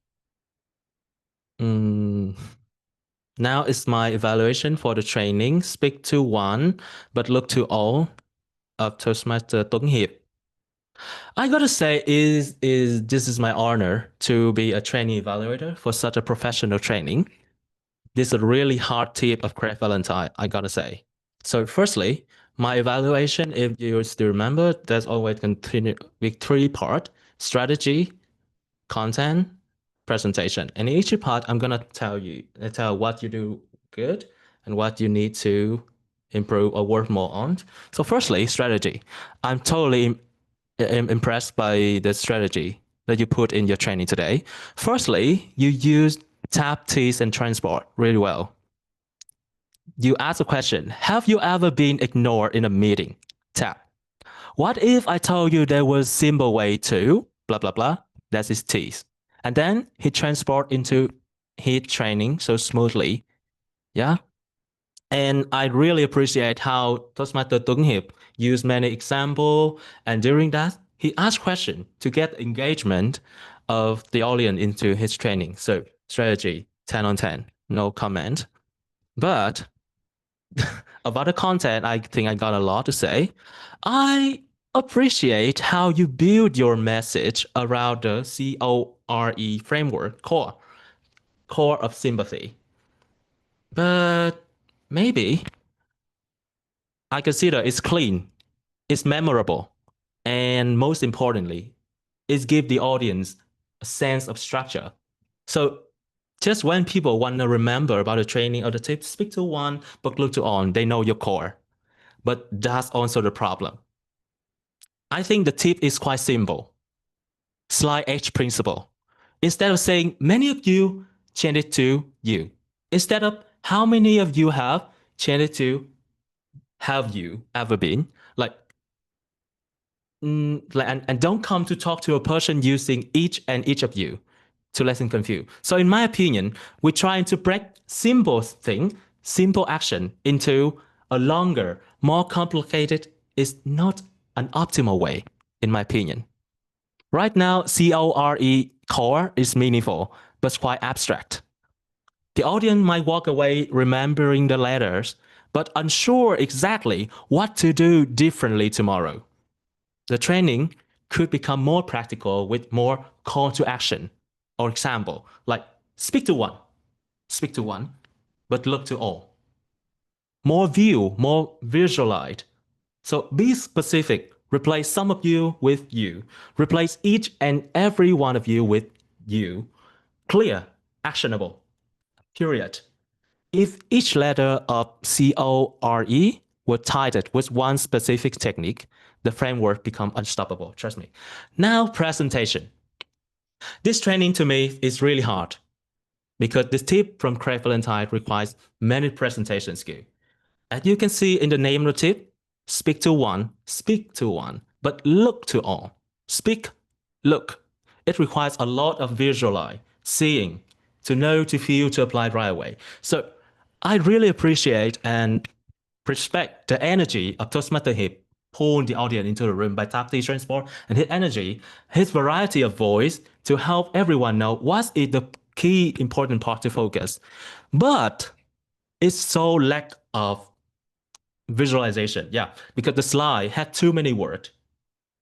Now it's my evaluation for the training. Speak to one, but look to all of Toastmaster 𝐸𝐞𝐻. I gotta say, this is my honor to be a training evaluator for such a professional training. This is a really hard tip of Craig Valentine, I gotta say. So firstly, my evaluation, if you still remember, that's always continued with 3 parts: strategy, content, presentation. And in each part, I'm gonna tell what you do good and what you need to improve or work more on. So firstly, strategy. I'm totally impressed by the strategy that you put in your training today. Firstly, you use tap, tease, and transport really well. You ask a question: have you ever been ignored in a meeting? Tap. What if I told you there was a simple way to blah blah blah? That is tease. And then he transport into his training so smoothly. Yeah. And I really appreciate how Toastmaster 𝐸𝐞𝐻 used many examples, and during that, he asked questions to get engagement of the audience into his training. So strategy, 10 on 10, no comment. But about the content, I think I got a lot to say. I appreciate how you build your message around the CORE framework, core of sympathy. But maybe I consider it's clean, it's memorable, and most importantly, it gives the audience a sense of structure. So just when people want to remember about the training or the tips, speak to one, but look to all, they know your core. But that's also the problem. I think the tip is quite simple. Slide H principle. Instead of saying many of you, change it to you. Instead of how many of you have, change it to have you ever been? And don't come to talk to a person using each of you to lessen confuse. So in my opinion, we're trying to break simple thing, simple action into a longer, more complicated is not an optimal way, in my opinion. Right now, core is meaningful, but quite abstract. The audience might walk away remembering the letters, but unsure exactly what to do differently tomorrow. The training could become more practical with more call to action. Or example, like speak to one, but look to all. More view, more visualize. So be specific. Replace some of you with you. Replace each and every one of you with you. Clear, actionable, period. If each letter of CORE were tied with one specific technique, the framework becomes unstoppable, trust me. Now, presentation. This training to me is really hard because this tip from Craig Valentine requires many presentation skills. As you can see in the name of the tip, speak to one, but look to all. Speak, look. It requires a lot of visualize, seeing, to know, to feel, to apply right away. So I really appreciate and respect the energy of Toastmaster 𝐸𝐻 pulling the audience into the room by tap, tease, transport, and his energy, his variety of voice to help everyone know what is the key important part to focus. But it's so lack of visualization, yeah, because the slide had too many words,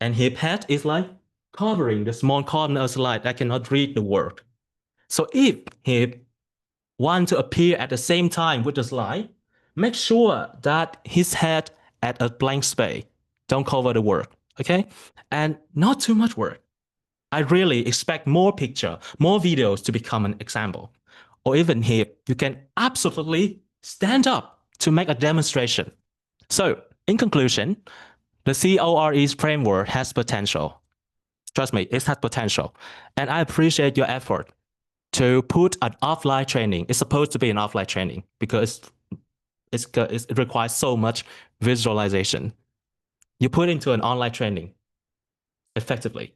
and his head is like covering the small corner of the slide. I cannot read the word. So if he want to appear at the same time with the slide, make sure that his head at a blank space. Don't cover the work, okay? And not too much work. I really expect more picture, more videos to become an example. Or even here, you can absolutely stand up to make a demonstration. So, in conclusion, the CORE's framework has potential. Trust me, it has potential. And I appreciate your effort to put an offline training. It's supposed to be an offline training because it requires so much visualization. You put into an online training effectively.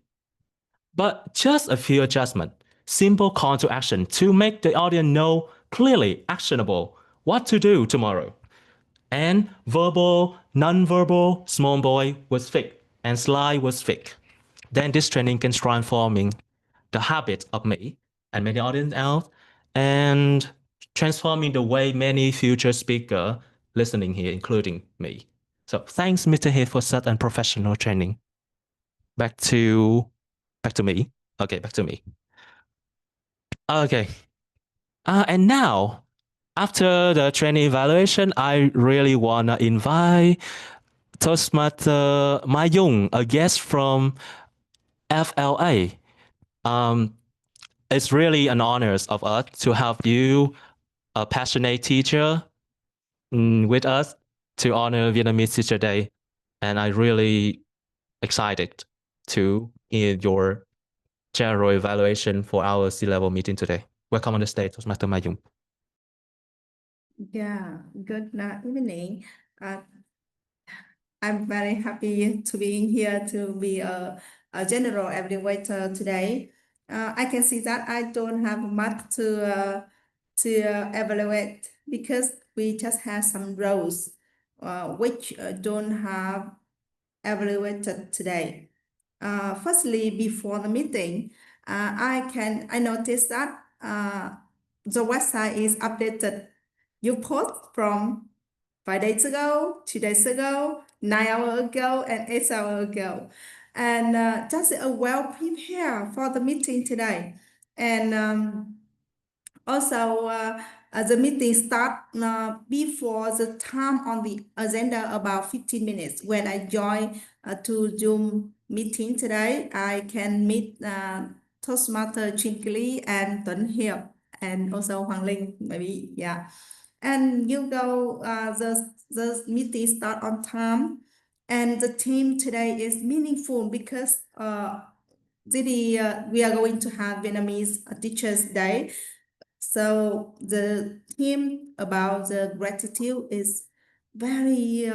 But just a few adjustments, simple call to action to make the audience know clearly, actionable, what to do tomorrow. And verbal, non-verbal, small boy was fake and slide was fake. Then this training can transforming the habit of me and many audience else and transforming the way many future speakers listening here, including me. So thanks, Mr. He, for such unprofessional training. Back to me. Okay, back to me. Okay. And now, after the training evaluation, I really want to invite Toastmaster Mai Yung, a guest from FLA. It's really an honor of us to have you, a passionate teacher, with us to honor Vietnamese Teacher Day. And I'm really excited to hear your general evaluation for our C-level meeting today. Welcome on the stage, Toastmaster Mai Yung. Yeah, good evening. I'm very happy to be here to be a general evaluator today. I can see that I don't have much to evaluate because we just have some roles which don't have evaluated today. Firstly, before the meeting, I noticed that the website is updated. You post from 5 days ago, 2 days ago, 9 hours ago, and 8 hours ago. And just well prepared for the meeting today. And also, the meeting start before the time on the agenda about 15 minutes. When I join to Zoom meeting today, I can meet Toastmaster Chin and 𝐸 and also Hoàng Linh, maybe, yeah. And you go, the meeting start on time. And the theme today is meaningful because we are going to have Vietnamese Teachers Day. So the theme about the gratitude is very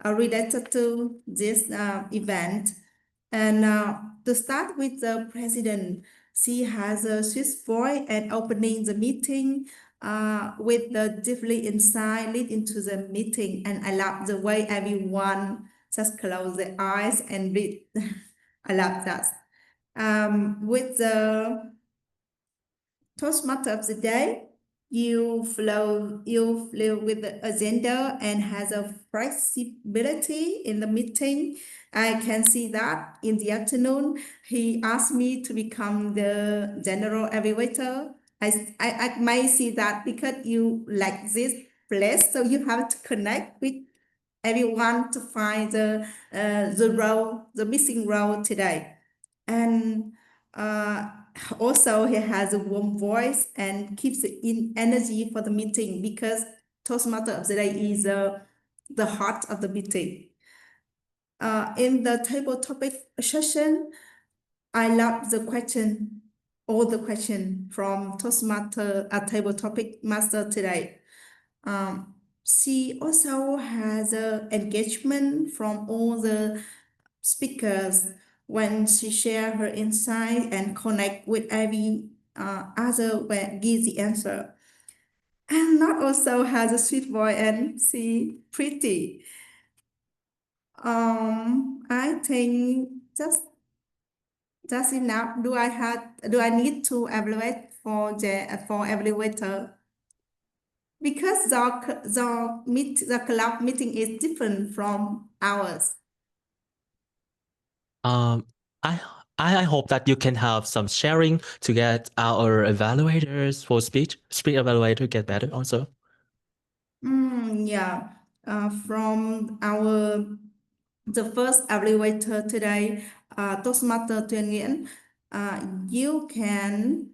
related to this event. And to start with the president, she has a sweet voice and opening the meeting with the deeply insight lead into the meeting. And I love the way everyone just close their eyes and read. I love that. With the Toastmaster of the day, you flow with the agenda and has a flexibility in the meeting. I can see that in the afternoon, he asked me to become the general evaluator. I might see that because you like this place, so you have to connect with everyone to find the role, the missing role today. And also he has a warm voice and keeps in energy for the meeting because Toastmaster of the day is the heart of the meeting. In the table topic session, I love the question, all the question from Toastmaster table topic master today. She also has engagement from all the speakers when she share her insight and connect with every other when give the answer. And not also has a sweet voice and she pretty. I think just enough. Do I need to evaluate for evaluator? Because the club meeting is different from ours. I hope that you can have some sharing to get our evaluators for speech evaluator get better also. Yeah. from the first evaluator today, Toastmaster Tuyên Nguyễn. You can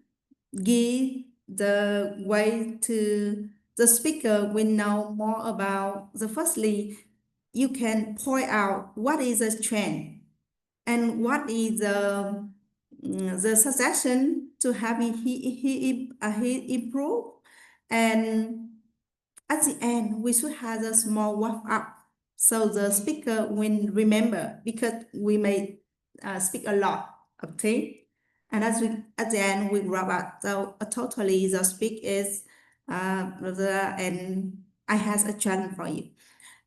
give the way to the speaker will know more about the firstly, you can point out what is the trend and what is the suggestion to have he improve. And at the end, we should have a small wrap up so the speaker will remember because we may speak a lot, okay? And at the end, we wrap up. So totally the speak is and I have a challenge for you.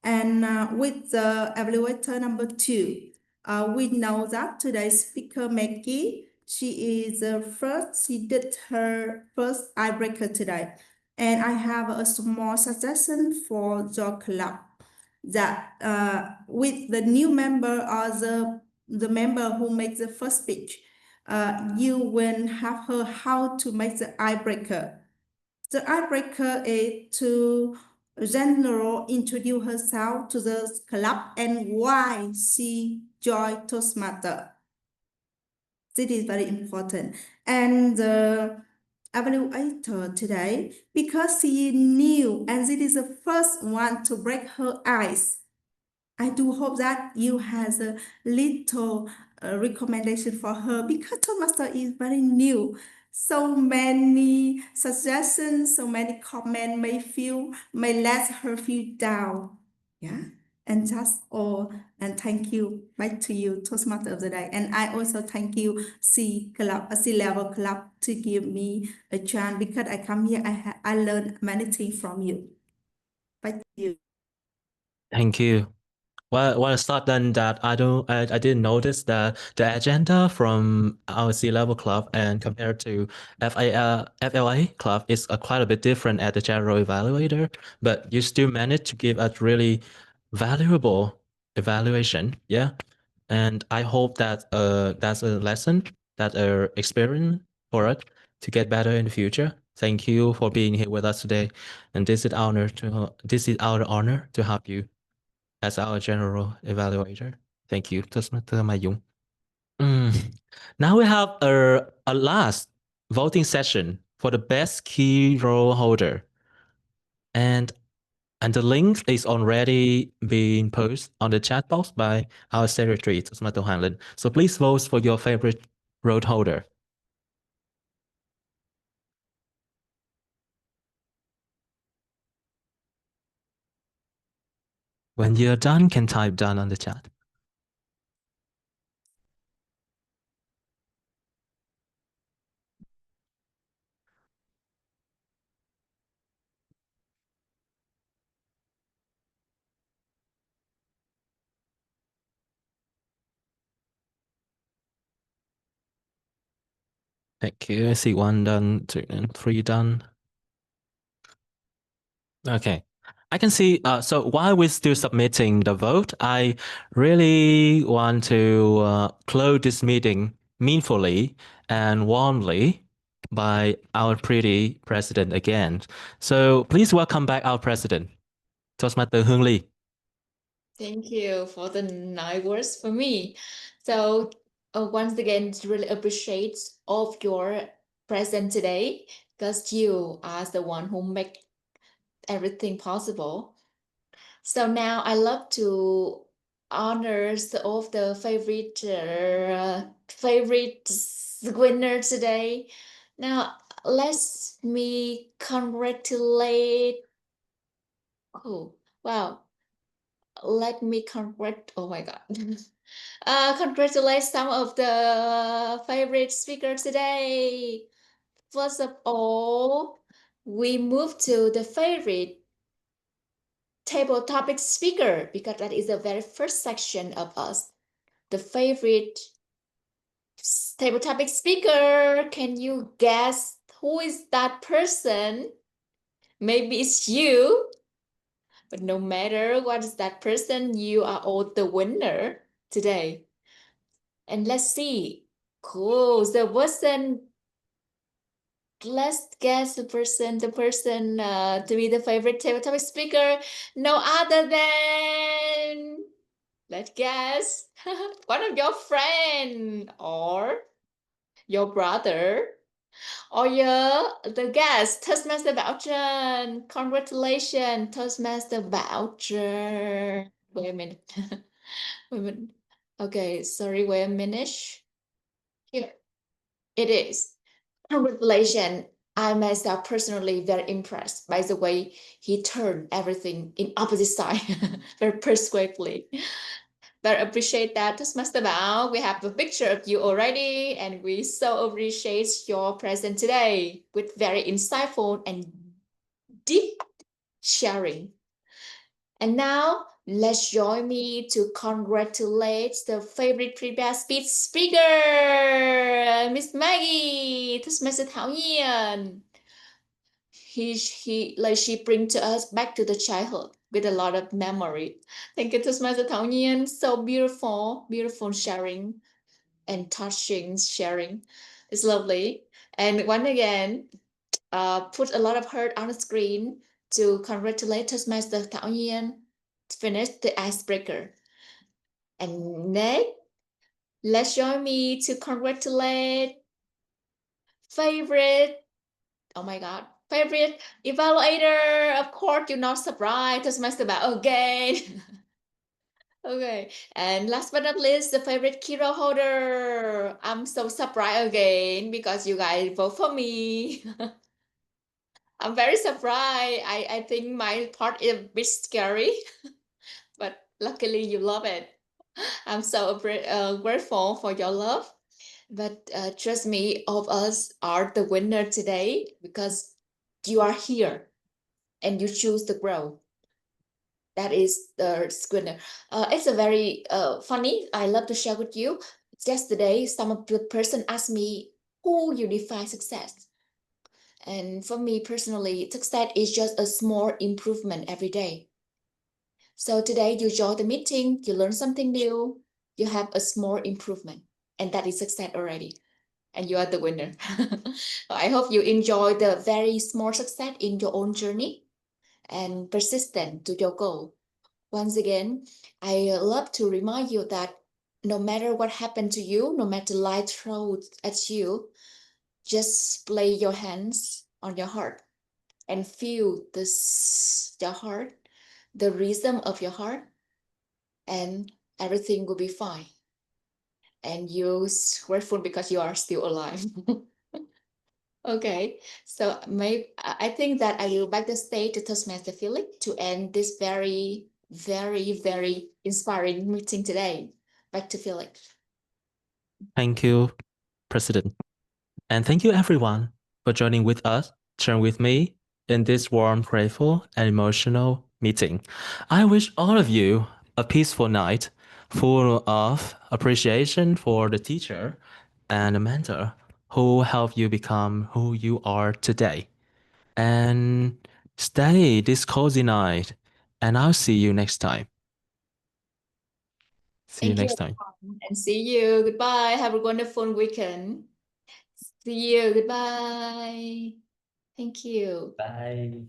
And with the evaluator number 2, we know that today's speaker Maggie, she is the first, she did her first icebreaker today. And I have a small suggestion for your club that with the new member or the member who makes the first speech, you will have her how to make the icebreaker. The icebreaker is to general introduce herself to the club and why she joined Toastmaster. This is very important. And the evaluator today, because she knew and this is the first one to break her ice, I do hope that you have a little recommendation for her because Toastmaster is very new. So many suggestions, so many comments may let her feel down. Yeah. And that's all. And thank you. Back to you, Toastmaster of the day. And I also thank you, C-Level Club, to give me a chance because I come here, I learned many things from you. Back to you. Thank you. Well, I thought then that I didn't notice that the agenda from our C-Level Club and compared to FLA Club is quite a bit different at the general evaluator, but you still managed to give a really valuable evaluation, yeah. And I hope that that's a lesson, that experience for us to get better in the future. Thank you for being here with us today, and this is our honor to have you as our general evaluator. Thank you, Toastmaster Mai Dung. Now we have a last voting session for the best key role holder. And the link is already being posted on the chat box by our secretary, Toastmaster Hoàng Linh. So please vote for your favorite role holder. When you're done, can type done on the chat. Thank you. I see 1 done, 2 and 3 done. Okay. I can see, so while we're still submitting the vote, I really want to close this meeting meaningfully and warmly by our pretty president again. So please welcome back our president, Toastmaster Hương Ly. Thank you for the nice words for me. So once again, really appreciate all of your presence today because you are the one who make everything possible. So now I love to honor all of the favorite winner today. Now let me congratulate. Oh wow! Let me congratulate. Oh my God! Congratulate some of the favorite speakers today. First of all, we move to the favorite table topic speaker because that is the very first section of us. The favorite table topic speaker. Can you guess who is that person? Maybe it's you, but no matter what is that person, you are all the winner today. And let's see. Cool. The person let's guess the person to be the favorite table topic speaker. No other than, let's guess, one of your friend or your brother or the guest, Toastmaster 𝐵𝐻. Congratulations, Toastmaster 𝐵𝐻. Wait a minute. Wait a minute. Okay, sorry, wait a minute. Here it is. Congratulations. I myself personally very impressed by the way he turned everything in opposite side very persuasively. But appreciate that, Toastmaster 𝐵𝐻. We have a picture of you already, and we so appreciate your presence today with very insightful and deep sharing. And now, let's join me to congratulate the favorite prepared speech speaker, Miss Maggie, Toastmaster 𝐶. She brings to us back to the childhood with a lot of memory. Thank you, Toastmaster 𝐶. So beautiful, beautiful sharing and touching sharing. It's lovely. And once again, put a lot of heart on the screen to congratulate Toastmaster 𝐶 to finish the icebreaker. And next, let's join me to congratulate favorite evaluator. Of course, you're not surprised, Toastmaster 𝐵𝐻 again. Okay, and last but not least, the favorite key role holder. I'm so surprised again because you guys vote for me. I'm very surprised. I think my part is a bit scary, but luckily you love it. I'm so grateful for your love. But trust me, all of us are the winner today because you are here and you choose to grow. That is the winner. It's a very funny. I love to share with you. Yesterday, some of the person asked me, who you define success? And for me personally, success is just a small improvement every day. So today you join the meeting, you learn something new, you have a small improvement, and that is success already. And you are the winner. I hope you enjoy the very small success in your own journey and persistent to your goal. Once again, I love to remind you that no matter what happened to you, no matter life throws at you, just lay your hands on your heart and feel your heart, the rhythm of your heart, and everything will be fine. And you're grateful because you are still alive. Okay, so I think that I will back the stage to Toastmaster Felix to end this very, very, very inspiring meeting today. Back to Felix. Thank you, President. And thank you everyone for joining with us, sharing with me in this warm, grateful, and emotional meeting. I wish all of you a peaceful night full of appreciation for the teacher and the mentor who helped you become who you are today. And stay this cozy night, and I'll see you next time. See you next time. And see you. Goodbye. Have a wonderful weekend. See you. Goodbye. Thank you. Bye.